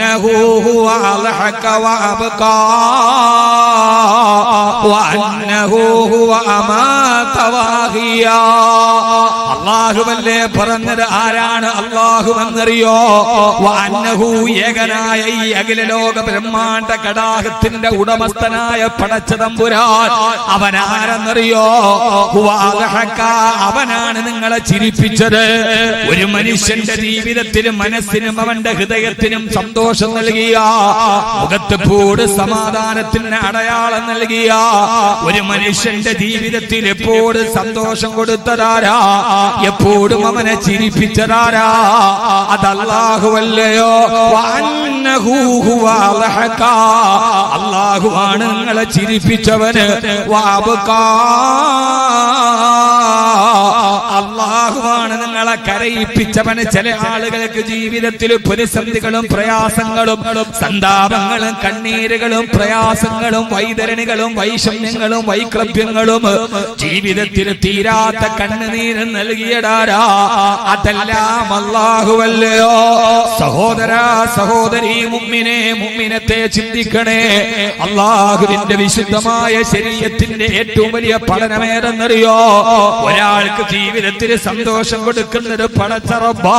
അന്നഹു ഹുവ അൽഹക വഅബ്കാ വഅന്നഹു ഹുവ അമാത വഅഹിയാ. അല്ലാഹുവല്ലേ പറഞ്ഞത്. ആരാണ് അല്ലാഹുവെന്നറിയോ? വഅന്നഹു ഏകനായ ഈ അഖില ലോക ബ്രഹ്മാണ്ഡ കടാഹത്തിന്റെ ഉടമസ്ഥനായ പടച്ച തമ്പുരാൻ അവനാരെന്നറിയോ? ഹുവ അൽഹക, അവനാണ് നിങ്ങളെ ചിരിപ്പിച്ചത്. ഒരു മനുഷ്യന്റെ ജീവിതത്തിലും മനസ്സിനും അവന്റെ ഹൃദയത്തിനും സന്തോഷം നൽകിയ, മുഖത്തെപ്പോഴും സമാധാനത്തിന് അടയാളം നൽകിയ, ഒരു മനുഷ്യന്റെ ജീവിതത്തിൽ എപ്പോഴും സന്തോഷം കൊടുത്തതാരാ? എപ്പോഴും അവനെ ചിരിപ്പിച്ചതാരാ? അത് അല്ലാഹുവല്ലയോ? വഅന്നഹു ഹുവ അൽഹക, അല്ലാഹുവാണ് നിങ്ങളെ ചിരിപ്പിച്ചവന്. വഅബ്കാ, അല്ലാഹുവാണ് നിങ്ങളെ കരയിപ്പിച്ചവന്. ചില ആളുകൾക്ക് ജീവിതത്തിൽ പ്രതിസന്ധികളും പ്രയാസങ്ങളും സന്താപങ്ങളും കണ്ണീരുകളും പ്രയാസങ്ങളും വൈതരണികളും വൈഷമ്യങ്ങളും വൈക്ലഭ്യങ്ങളും ജീവിതത്തിൽ തീരാത്ത കണ്ണുനീര് നൽകിയടാരാ? അതെല്ലാം അല്ലാഹുവല്ലയോ? സഹോദരാ സഹോദരി, മുഅ്മിനേ മുഅ്മിനത്തെ ചിന്തിക്കണേ. അല്ലാഹുവിന്റെ വിശുദ്ധമായ ശരീഅത്തിന്റെ ഏറ്റവും വലിയ പഠനമേതെന്നറിയോ? ഒരാൾക്ക് ജീവിതത്തിൽ സന്തോഷം കൊടുക്കുന്നത് പടച്ച റബ്ബാ,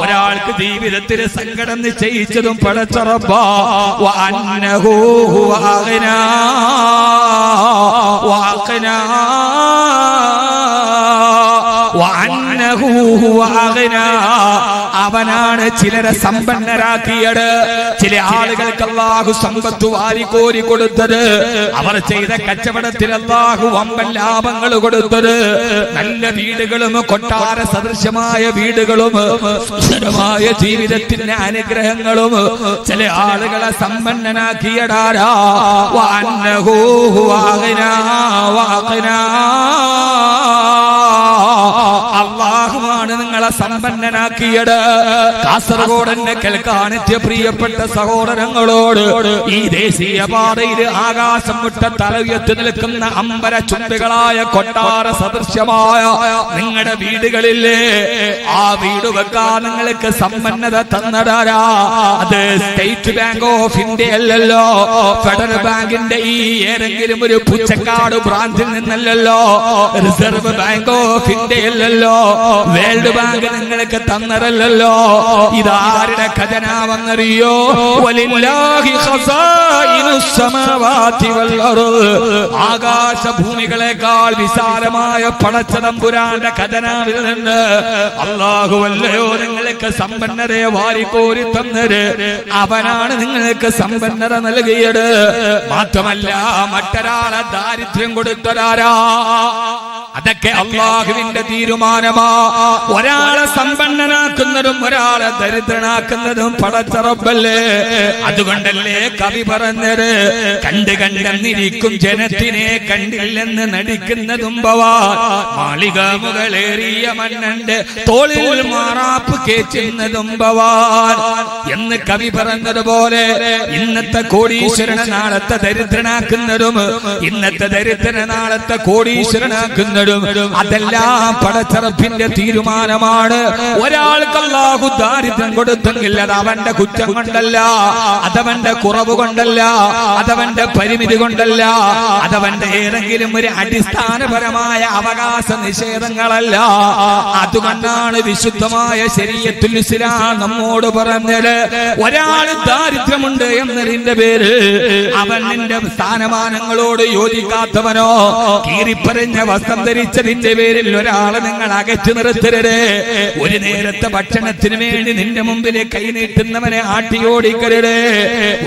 ഒരാൾക്ക് ജീവിതത്തിൽ സങ്കടം നിശ്ചയിച്ചതും പടച്ച റബ്ബാ. വഅന്നഹു ഹുവ അഗ്നാ വഅഖ്നാ വഅന്നഹു ഹുവ അഗ്നാ, അവനാണ് ചിലരെ സമ്പന്നരാക്കിയത്. ചില ആളുകൾക്ക് അല്ലാഹു സമ്പത്ത് വാരിക്കോരി കൊടുത്തത്, അവർ ചെയ്ത കച്ചവടത്തിൽ അല്ലാഹു വമ്പൻ ലാഭങ്ങൾ കൊടുത്തത്, നല്ല വീടുകളും കൊട്ടാര സദൃശമായ വീടുകളും സുന്ദരമായ ജീവിതത്തിന്റെ അനുഗ്രഹങ്ങളും ചില ആളുകളെ സമ്പന്നനാക്കിയടാരാ? വഅന്നഹു ഹുവ അഗ്നാ വഅഖ്നാ, അല്ലാഹുവാണ് നിങ്ങളെ സമ്പന്നനാക്കിയത്. കാസർഗോഡന്റെ കേൾക്കാനെത്തിയ പ്രിയപ്പെട്ട സഹോദരങ്ങളോട്, ഈ ദേശീയ പാതയിൽ ആകാശം വിട്ട തലയുയർത്തി നിൽക്കുന്ന അമ്പര ചുംബികളായ കൊട്ടാര സദൃശ്യമായ നിങ്ങളുടെ വീടുകളില്ലേ? ആ വീട് വെക്കാൻ നിങ്ങൾക്ക് സമ്പന്നത തന്നതാരാ? അത് സ്റ്റേറ്റ് ബാങ്ക് ഓഫ് ഇന്ത്യ അല്ലല്ലോ, ഫെഡറൽ ബാങ്കിന്റെ ഈ ഏതെങ്കിലും ഒരു പുച്ചക്കാട് ബ്രാഞ്ചിൽ നിന്നല്ലോ, റിസർവ് ബാങ്ക് ഓഫ് ഇന്ത്യ അല്ലല്ലോ, വേൾഡ് ബാങ്ക് നിങ്ങൾക്ക് തന്നതല്ലല്ലോ. ഇതാരുടെ ഖജനാവെന്നറിയോ? വലില്ലാഹി ഖസായിനുസ് സമാവാതി വൽ അർദ്, ആകാശഭൂമികളെക്കാൾ വിശാലമായ പടച്ച തമ്പുരാന്റെ ഖജനാവിൽ നിന്ന് അല്ലാഹുവല്ലയോ നിങ്ങൾക്ക് സമ്പന്നതയെ വാരിക്കോരി തന്നത്. അവനാണ് നിങ്ങൾക്ക് സമ്പന്നത നൽകിയത്. മാത്രമല്ല മറ്റൊരാളെ ദാരിദ്ര്യം കൊടുത്തതാരാ? അതൊക്കെ അല്ലാഹുവിന്റെ തീരുമാനമാ. ഒരാളെ സമ്പന്നനാക്കുന്നതും ഒരാളെ ദരിദ്രനാക്കുന്നതും പടച്ച റബ്ബല്ലേ. അതുകൊണ്ടല്ലേ കവി പറഞ്ഞത്, കണ്ട് കണ്ടെന്നിരിക്കും ജനത്തിനെ കണ്ടില്ലെന്ന് നടിക്കുന്നതും ഭവാൻ, മാളിക മുകളേറിയ മന്നന്റെ തോളിൽ മാറാപ്പ് കേറ്റുന്നതും ഭവാൻ എന്ന് കവി പറഞ്ഞതുപോലെ, ഇന്നത്തെ കോടീശ്വരനെ നാളത്തെ ദരിദ്രനാക്കുന്നതും ഇന്നത്തെ ദരിദ്രനെ നാളത്തെ കോടീശ്വരനാക്കുന്നതും അതെല്ലാം പടച്ച റബ്ബിന്റെ തീരുമാനമാണ്. ഒരാൾക്ക് അല്ലാഹു ദാരിദ്ര്യം കൊടുത്തെങ്കിൽ അത് അവന്റെ കുറ്റം കൊണ്ടല്ല, അതവന്റെ കുറവ് കൊണ്ടല്ല, അതവന്റെ പരിമിതി കൊണ്ടല്ല, അതവന്റെ ഏതെങ്കിലും ഒരു അടിസ്ഥാനപരമായ അവകാശ നിഷേധങ്ങളല്ല. അതുകൊണ്ടാണ് വിശുദ്ധമായ ശരീഅത്തുൽ ഇസ്ലാം നമ്മോട് പറഞ്ഞത്, ഒരാൾ ദാരിദ്ര്യമുണ്ട് എന്നതിന്റെ പേര് അവൻ നിന്റെ സ്ഥാനമാനങ്ങളോട് യോജിക്കാത്തവനോ കീറിപ്പറഞ്ഞ വസ്ത്രം ധരിച്ചതിന്റെ പേരിൽ ഒരാളെ നിങ്ങൾ അകറ്റി നിർത്തരുത്. ഒരു നേരത്തെ ഭക്ഷണത്തിന് വേണ്ടി നിന്റെ മുമ്പിൽ കൈനീട്ടുന്നവനെ ആട്ടിയോടിക്കരുത്.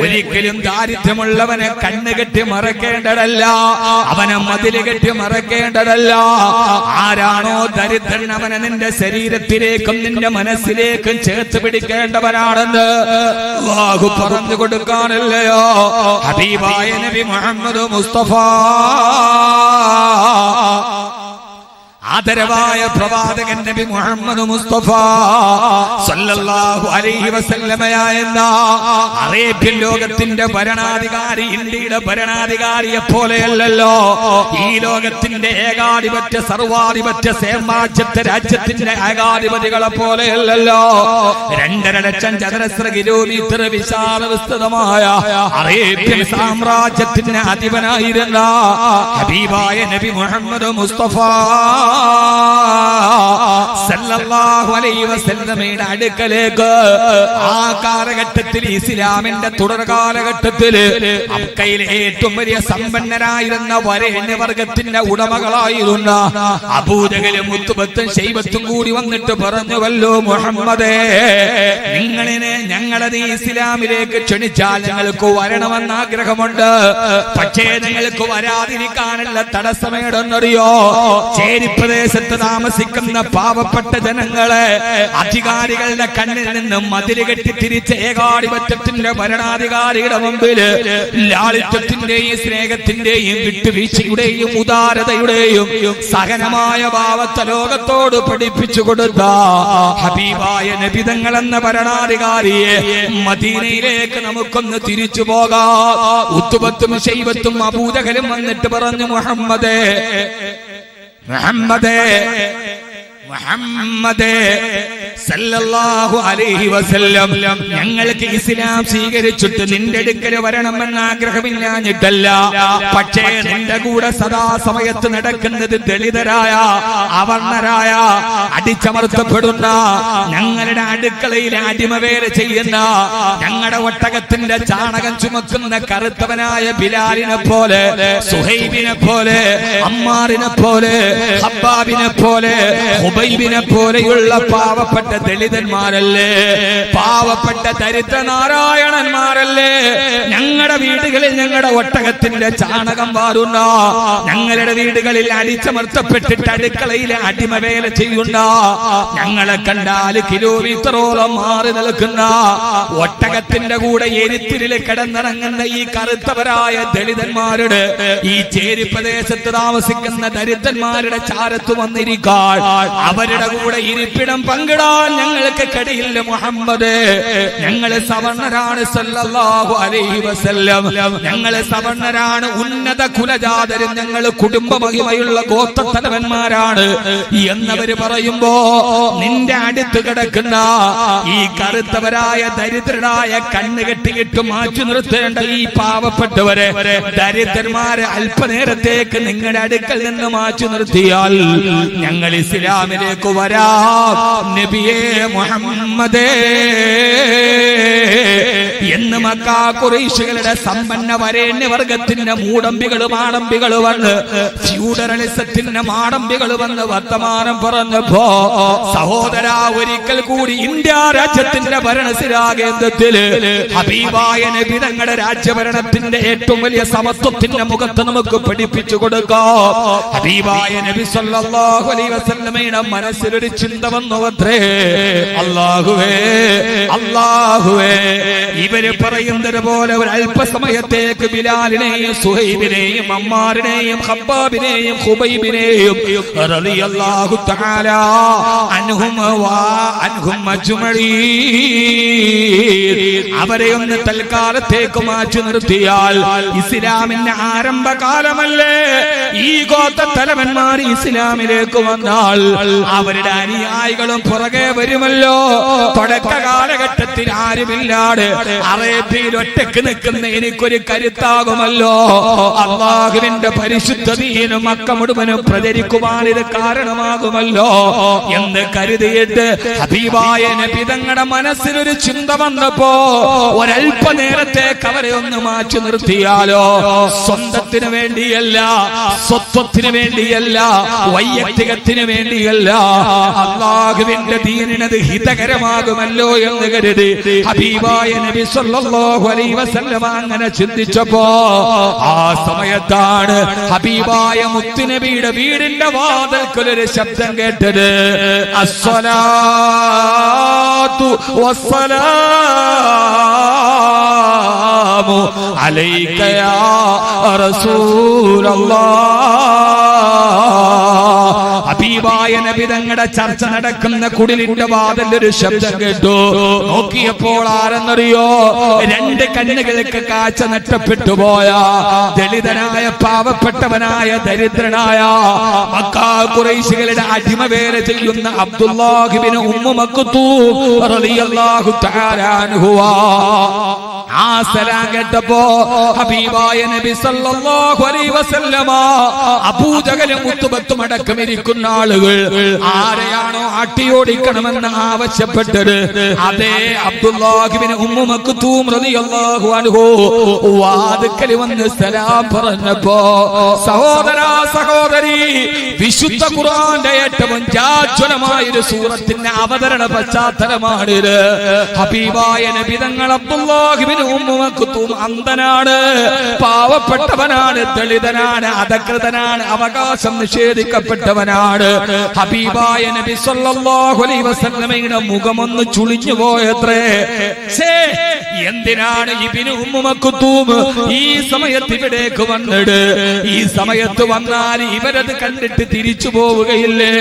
ഒരിക്കലും ദാരിദ്ര്യമുള്ളവനെ കണ്ണുകെട്ടി മറക്കേണ്ടതല്ല, അവനെ മതില് കെട്ടി മറക്കേണ്ടതല്ല. ആരാണോ ദരിദ്രൻ അവനെ നിന്റെ ശരീരത്തിലേക്കും നിന്റെ മനസ്സിലേക്കും ചേർത്ത് പിടിക്കേണ്ടവനാണെന്ന് അല്ലാഹു പറഞ്ഞു കൊടുക്കാനല്ലയോ ഹബീബായ നബി മുഹമ്മദ് മുസ്തഫ ആദരവായ പ്രവാചകൻ നബി മുഹമ്മദ് മുസ്തഫ സല്ലല്ലാഹു അലൈഹി വസല്ലമയായ അറേബ്യൻ ലോകത്തിന്റെ ഭരണാധികാരി ഇന്ത്യയുടെ ഭരണാധികാരിയെ പോലെയല്ലല്ലോ. ഈ ലോകത്തിന്റെ ഏകാധിപത്യ സർവാധിപത്യ സാമ്രാജ്യത്തെ രാജ്യത്തിന്റെ ഏകാധിപതികളെ പോലെയല്ലല്ലോ. 2.5 ലക്ഷം ചതുരശ്ര കിലോമീറ്റർ വിശാല വിസ്തൃതമായ അറേബ്യൻ സാമ്രാജ്യത്തിന് അധിപനായിരുന്ന ഹബീബായ നബി മുഹമ്മദ് മുസ്തഫ സല്ലല്ലാഹു അലൈഹി വസല്ലമയുടെ അടുക്കലേക്ക് ആ കാലഘട്ടത്തിൽ ഇസ്ലാമിന്റെ തുടർ കാലഘട്ടത്തിൽ മക്കയിലെ ഏറ്റവും വലിയ സമ്പന്നരായിരുന്ന വരേണ്യവർഗത്തിന്റെ ഉടമകളായിരുന്ന അബൂജഹലും ഉത്ബത്തും ശൈബത്തും കൂടി വന്നിട്ട് പറഞ്ഞുവല്ലോ, മുഹമ്മദേ, നിങ്ങളിനെ ഞങ്ങളത് ഇസ്ലാമിലേക്ക് ക്ഷണിച്ചാൽ ഞങ്ങൾക്ക് വരണമെന്ന് ആഗ്രഹമുണ്ട്. പക്ഷേ നിങ്ങൾക്ക് വരാതിരിക്കാനുള്ള തടസ്സമേടെന്നറിയോ? ചേരിപ്രദേശത്ത് താമസിക്കുന്ന പാവപ്പെട്ട ജനങ്ങളെ അധികാരികളുടെ കണ്ണിൽ നിന്നും മതില് കെട്ടി തിരിച്ച ഏകാധിപത്യത്തിന്റെ ഭരണാധികാരിയുടെ മുമ്പിൽ ലാളിത്യത്തിന്റെയും സ്നേഹത്തിന്റെയും വിട്ടുവീഴ്ചയുടെയും ഉദാരതയുടെയും സഹനമായ ഭാവത്തെ ലോകത്തോട് പഠിപ്പിച്ചു കൊടുത്ത ഹബീബായ നബി തങ്ങൾ എന്ന ഭരണാധികാരിയെ മദീനയിലേക്ക് നമുക്കൊന്ന് തിരിച്ചു പോകാം. ഉത്ബത്തും ശൈബത്തും അബൂജഹലും വന്നിട്ട് പറഞ്ഞു, മുഹമ്മദേ, മുഹമ്മദേ, മുഹമ്മദേ സല്ലല്ലാഹു അലൈഹി വസല്ലം, ഞങ്ങൾക്ക് ഇസ്ലാം സ്വീകരിച്ചിട്ട് നിന്റെ അടുക്കൽ വരണമെന്ന് ആഗ്രഹമില്ലാഞ്ഞിട്ടല്ല. പക്ഷേ നിന്റെ കൂടെ സദാസമയത്ത് നടക്കുന്നത് ദളിതരായ, അവർണരായ, അടിച്ചമർത്തപ്പെടുന്ന, ഞങ്ങളുടെ അടുക്കളയിൽ അടിമവേല ചെയ്യുന്ന, ഞങ്ങളുടെ ഒട്ടകത്തിന്റെ ചാണകം ചുമക്കുന്ന കറുത്തവനായ ബിലാലിനെ പോലെ, സുഹൈബിനെ പോലെ, അമ്മാറിനെ പോലെ, ഹബ്ബാബിനെ പോലെ, ഹുബൈബിനെ പോലെയുള്ള പാവപ്പെട്ട ദളിതന്മാരല്ലേ, പാവപ്പെട്ട ദരിദ്ര നാരായണന്മാരല്ലേ ഞങ്ങളുടെ വീടുകളിൽ ഞങ്ങളുടെ ഒട്ടകത്തിന്റെ ചാണകം വാരുന്ന, ഞങ്ങളുടെ വീടുകളിൽ അടിച്ചമർത്തപ്പെട്ടിട്ട് അടുക്കളയിലെ അടിമവേല ചെയ്യുന്ന, ഞങ്ങളെ കണ്ടാൽ കിലോമീറ്ററോളം മാറി നിൽക്കുന്ന, ഒട്ടകത്തിന്റെ കൂടെ എരിത്തിരിൽ കിടന്നിറങ്ങുന്ന ഈ കറുത്തവരായ ദളിതന്മാരുടെ, ഈ ചേരി പ്രദേശത്ത് താമസിക്കുന്ന ദരിദ്രന്മാരുടെ ചാരത്ത് വന്നിരിക്കാൻ, അവരുടെ കൂടെ ഇരിപ്പിടം പങ്കിടാൻ ഞങ്ങൾക്ക് കഴിയില്ല മുഹമ്മദേ. ഞങ്ങൾ സവർണരാണ് സല്ലല്ലാഹു അലൈഹി വസല്ലം, ഞങ്ങൾ സവർണരാണ്, ഉന്നത കുലജാതരും, ഞങ്ങൾ കുടുംബ മഹിമയുള്ള ഗോത്രത്തലവന്മാരാണ് എന്നവര് പറയുമ്പോ നിന്റെ അടുത്ത് കിടക്കുന്ന ഈ കറുത്തവരായ ദരിദ്രരായ കണ്ണ് കെട്ടിയിട്ട് മാറ്റി നിർത്തേണ്ട ഈ പാവപ്പെട്ടവരെ, ദരിദ്രന്മാരെ അല്പനേരത്തേക്ക് നിങ്ങളുടെ അടുക്കൽ നിന്ന് മാറ്റി നിർത്തിയാൽ ഞങ്ങൾ ഇസ്ലാമിലേക്ക് വരാം നബിയേ മുഹമ്മദേ എന്ന് മക്കാ ഖുറൈശികളുടെ സമ്പന്ന വരേണ്യവർഗത്തിന്റെ മൂടമ്പികളും ആഡംബികളും വന്ന്, ഫ്യൂഡറലിസത്തിന്റെ മാടമ്പികൾ വന്ന് വർത്തമാനം പറഞ്ഞപ്പോ, സഹോദരാ, ഒരിക്കൽ കൂടി ഇന്ത്യ രാജ്യത്തിന്റെ ഭരണസിരാകേന്ദ്രത്തില് ഹബീബായ നബി തങ്ങളുടെ രാജ്യഭരണത്തിന്റെ ഏറ്റവും വലിയ സമത്വത്തിന്റെ മുഖത്ത് നമുക്ക് പഠിപ്പിച്ചു കൊടുക്കാം. ഹബീബായ നബി സല്ലല്ലാഹു അലൈഹി വസല്ലമയുടെ മനസ്സിലൊരു ചിന്ത വന്നുവത്രേ, അല്ലാഹുവേ, അല്ലാഹുവേ, ഇവര് പറയുന്നത് പോലെ ഒരു അല്പസമയത്തേക്ക് ബിലാലിനെയും സുഹൈബിനെയും അമ്മാറിനെയും ഹബ്ബാബിനെയും ഖുബൈബിനെയും റളിയല്ലാഹു തആല അൻഹും വ അൻഹും അജ്മഈൻ, അവരെ ഒന്ന് തൽക്കാലത്തേക്ക് മാറ്റി നിർത്തിയാൽ ഇസ്ലാമിന്റെ ആരംഭകാലമല്ലേ, ഈ ഗോത്രത്തലവന്മാർ ഇസ്ലാമിലേക്ക് വന്നാൽ അവരുടെ അനുയായികളും പുറകെ വരുമല്ലോ. തുടക്ക കാലഘട്ടത്തിൽ ആരുമില്ലാതെ അറേബ്യയിൽ ഒറ്റക്ക് നിൽക്കുന്ന എനിക്കൊരു കരുത്താകുമല്ലോ, അല്ലാഹുവിന്റെ പരിശുദ്ധ ദീനും മക്ക മുഴുവനും പ്രചരിക്കുവാൻ ഇത് കാരണമാകുമല്ലോ എന്ന് കരുതിയിട്ട് ഹബീബായ നബി തങ്ങളുടെ മനസ്സിലൊരു ചിന്ത വന്നപ്പോ ഒരല്പനേരത്തേക്ക് അവരെ ഒന്ന് മാറ്റി നിർത്തിയാലോ, സ്വന്തത്തിന് വേണ്ടിയല്ല, സ്വത്വത്തിന് വേണ്ടിയല്ല, വൈയക്തികത്തിന് വേണ്ടിയല്ല, അല്ലാഹുവിന്റെ ദീനിനത് ഹിതകരമാകുമല്ലോ എന്ന് കരുതി ഹബീബായ നബി സല്ലല്ലാഹു അലൈഹി വസല്ലം അങ്ങനെ ചിന്തിച്ചപ്പോ ആ സമയത്താണ് ഹബീബായ മുത്തുനബിയുടെ വീടിന്റെ വാതിൽക്കലൊരു ശബ്ദം കേട്ടത്, അസ്സലാത്തു വസ്സലാമു അലൈക യാ റസൂലല്ലാഹ്, ഹബീബായ നബി തങ്ങളുടെ ചർച്ച നടക്കുന്ന കുടിലിന്റെ വാതിൽ ഒരു ശബ്ദം കേട്ടു. നോക്കിയപ്പോൾ ആരെന്നറിയോ? രണ്ട് കണ്ണുകൾക്ക് കാഴ്ച നഷ്ടപ്പെട്ടു പോയ ദളിതനായ പാവപ്പെട്ടവനായ ദരിദ്രനായ മക്കാ ഖുറൈശികളുടെ അടിമവേല ചെയ്യുന്ന അബ്ദുല്ലാഹ് ഇബ്നു ഉമ്മു മക്തൂം റളിയല്ലാഹു തആല അൻഹു. ആ സലാം കേട്ടപ്പോ ഹബീബായ നബി സല്ലല്ലാഹു അലൈഹി വസല്ലമ അബൂജഹലും ഉത്ബത്തും അടക്കം ഇരിക്കുന്ന ആളുകൾ ആരെയാണോ ആട്ടിയോടിക്കണമെന്ന് ആവശ്യപ്പെട്ടത് അതേ അബ്ദുല്ലാഹ് ഇബ്നു ഉമ്മു മക്തൂം റളിയല്ലാഹു അൻഹു വാതിക്കൽ വന്ന് സലാം പറഞ്ഞപ്പോ, സഹോദരാ സഹോദരി, വിശുദ്ധ ഖുർആന്റെ ഏറ്റവും ജാജ്വലമായ ഒരു സൂറത്തിന്റെ അവതരണ പശ്ചാത്തലമാണിത്. ഹബീബായ നബി തങ്ങൾ അബ്ദുല്ലാഹ് ഇബ്നു ഉമ്മു മക്തൂം അന്ധനാണ്, പാവപ്പെട്ടവനാണ്, ദളിതനാണ്, അധകൃതനാണ്, അവകാശം നിഷേധിക്കപ്പെട്ടവനാണ്. ഹബീബായ നബി സല്ലല്ലാഹു അലൈഹി വസല്ലമയുടെ മുഖമൊന്ന് ചുളിഞ്ഞു പോയത്രേ. എന്തിനാണ് ഇബ്നു ഉമ്മു മക്തൂം ഈ സമയത്ത് ഇവിടേക്ക് വന്നത്? ഈ സമയത്ത് വന്നാൽ ഇവരത് കണ്ടിട്ട് തിരിച്ചു പോവുകയില്ലേ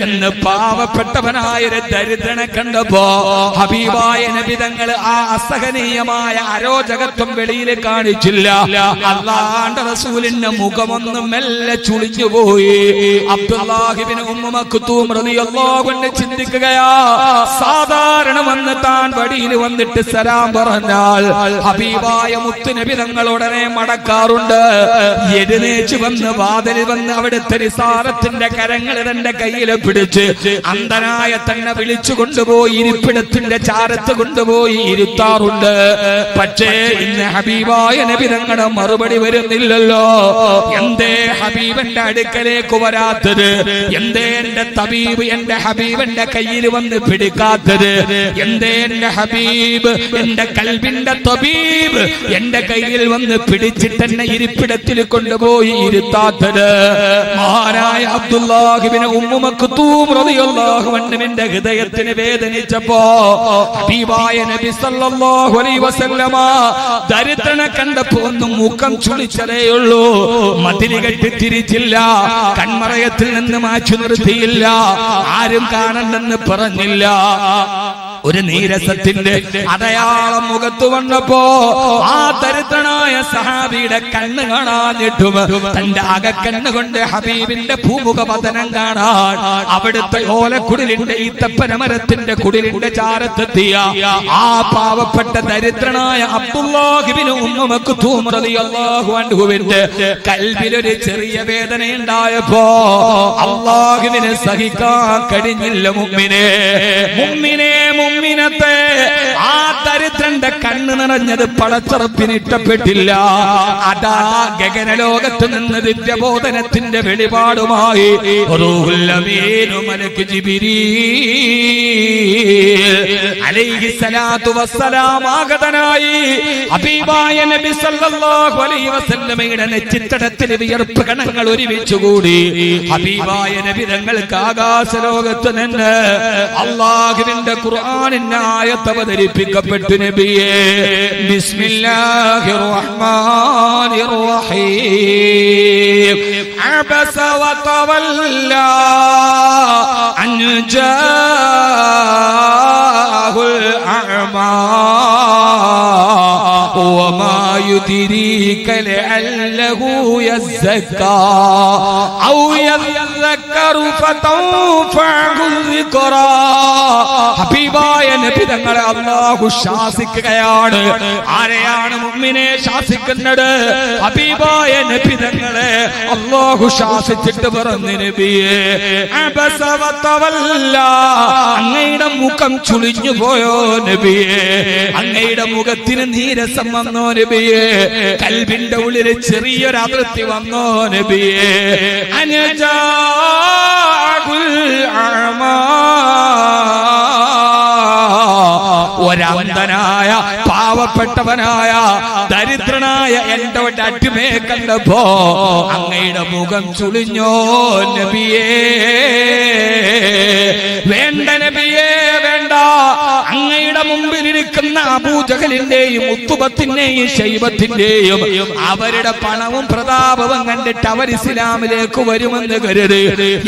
എന്ന് പാവപ്പെട്ടവനായ ദരിദ്രനെ കണ്ടപ്പോ ഹബീബായ നബി തങ്ങൾ ആ അസഹനീയമായ അരോചകത്വം വെളിയിൽ കാണിച്ചില്ല. അല്ലാഹുവിന്റെ റസൂലിന്റെ മുഖമൊന്ന് മെല്ലെ ചുളിഞ്ഞു പോയി. അബ്ദുല്ലാഹ് ഇബ്നു ഉമ്മു മക്തൂം റളിയല്ലാഹു അൻഹു ചിന്തിക്കുകയാ, സാധാരണ വന്ന് താൻ വടിയിൽ വന്നിട്ട് സലാം പറഞ്ഞാൽ ഹബീബായ മുത്ത് നബി തങ്ങൾ ഉടനെ മടക്കാറുണ്ട്. എഴുന്നേറ്റ് വന്ന് വാതിലിൽ വന്ന് അവിടുത്തെ നിസാരത്തിന്റെ കരങ്ങൾ തന്റെ കയ്യിൽ പിടിച്ച് അന്ധനായ തന്നെ വിളിച്ചു കൊണ്ടുപോയി ഇരിപ്പിടത്തിന്റെ ചാരത്ത് കൊണ്ടുപോയി ഇരുത്താറുണ്ട്. പക്ഷേ ഇന്ന് ഹബീബായ നബി തങ്ങളുടെ മറുപടി വരുന്നില്ലല്ലോ. എന്തേ ഹബീബന്റെ അടുക്കലേക്ക് വരാത്തത്? എന്തേ എന്റെ തബീബ് എന്റെ ഹബീബന്റെ കയ്യിൽ വന്ന് പിടിക്കാത്തത്? എന്തേ എന്റെ ഹബീബ് എന്റെ കൽബിന്റെ തബീബ് എന്റെ കയ്യിൽ വന്ന് പിടിച്ചിട്ട് എന്നെ ഇരിപ്പിടത്തിൽ കൊണ്ടുപോയി ഇരുത്താത്തത്? മഹാനായ അബ്ദുല്ലാഹ് ഇബ്നു ഉമ്മു മക്തൂം റളിയല്ലാഹു അൻഹുവിന്റെ ഹൃദയത്തിന് വേദനിച്ചപ്പോ ഹബീബായ നബി സല്ലല്ലാഹു അലൈഹി വസല്ലമ ദരിദ്രനെ കണ്ടപ്പോ ഒന്ന് മുഖം ചുളിച്ചതേയുള്ളൂ. മതിലി കെട്ടി തിരിച്ചില്ല, കൺമറയത്തിൽ നിന്ന് മാറ്റി നിർത്തിയില്ല, ആരും കാണണ്ടെന്ന് പറഞ്ഞില്ല. ഒരു നീരസത്തിന്റെ അടയാളം മുഖത്ത് വന്നപ്പോ ആ ദരിദ്രനായ സഹാബിയുടെ കണ്ണ് കാണാഞ്ഞിട്ടും തന്റെ അകക്കണ്ണ് കൊണ്ട് ഹബീബിന്റെ ഭൂമുഖ പതനം കാണാൻ അവിടുത്തെ ഓലക്കുടിലിന്റെ ഈത്തപ്പനമരത്തിന്റെ കുടിലിന്റെ ചാരത്തെത്തിയ ആ പാവപ്പെട്ട ദരിദ്രനായ അബ്ദുല്ലാഹ് ഇബ്നു ഉമ്മു മക്തൂം റളിയല്ലാഹു അൻഹുവിന്റെ കൽബിലൊരു ചെറിയ വേദന ഉണ്ടായപ്പോ അല്ലാഹുവിനെ സഹിക്കാൻ കഴിഞ്ഞില്ല. മുഅ്മിനത്തെ ആ ദരിദ്രന്റെ കണ്ണ് നിറഞ്ഞത് പടച്ചറപ്പിന് ഇഷ്ടപ്പെട്ടില്ല. അതാ ഗഗനലോകത്ത് നിന്ന് ദിവ്യബോധനത്തിന്റെ വെളിപാടുമായി റൂഹുൽ അമീൻ മലക്ക് ജിബ്രീൽ അലൈഹിസ്സലാത്തു വസ്സലാം ആഗതനായി ഹബീബായ നബി സല്ലല്ലാഹു അലൈഹി വസല്ലമയുടെ നെറ്റിത്തടത്തിൽ വിയർപ്പ് കണങ്ങൾ ഒരുമിച്ചുകൂടി ഹബീബായ നബി തങ്ങൾക്ക് ആകാശലോകത്ത് നിന്ന് അല്ലാഹുവിന്റെ ഖുർആനിന്റെ ആയത്ത് അവതരിപ്പിക്കപ്പെട്ടു. നബിയേ, ബിസ്മില്ലാഹിർ റഹ്മാനിർ റഹീം. അബസ വതവല്ല അൻ ജാഅഹുൽ അഅമാ വമാ യുദ്രീക ലഅല്ലഹു യസ്സക്കാ ഔ യذكറു ഫതൻഫഉൽ ദിക്റാ. ഹബീബായ നബി തങ്ങളെ അല്ലാഹു ശാസിക്കുകയാണ്. ആരെയാണ് മുഅ്മിനെ ശാസിക്കുന്നത്? ഹബീബായ നബി തങ്ങളെ അല്ലാഹു ശാസിച്ചിട്ട് പറഞ്ഞു, നബിയേ, അബസ വതവല്ല, അങ്ങയുടെ മുഖം ചുളിഞ്ഞു പോയോ നബിയേ? അങ്ങയുടെ മുഖത്തിന് നീരസം വന്നോ നബിയേ? കൽബിന്റെ ഉള്ളിൽ ചെറിയൊരു അതിർത്തി വന്നോ നബിയേ? ഒരന്ധനായ പാവപ്പെട്ടവനായ ദരിദ്രനായ എന്റെ അടിമയെ കണ്ടപ്പോ അങ്ങയുടെ മുഖം ചുളിഞ്ഞോ നബിയേ? വേണ്ട നബിയേ, വേണ്ട. അങ്ങയുടെ മുമ്പിലിരിക്കുന്ന അബൂജഹലിന്റെയും ഉത്തുബത്തിന്റെയും ശൈബത്തിന്റെയും അവരുടെ പണവും പ്രതാപവും കണ്ടിട്ട് അവർ ഇസ്ലാമിലേക്ക് വരുമെന്ന് കരുതി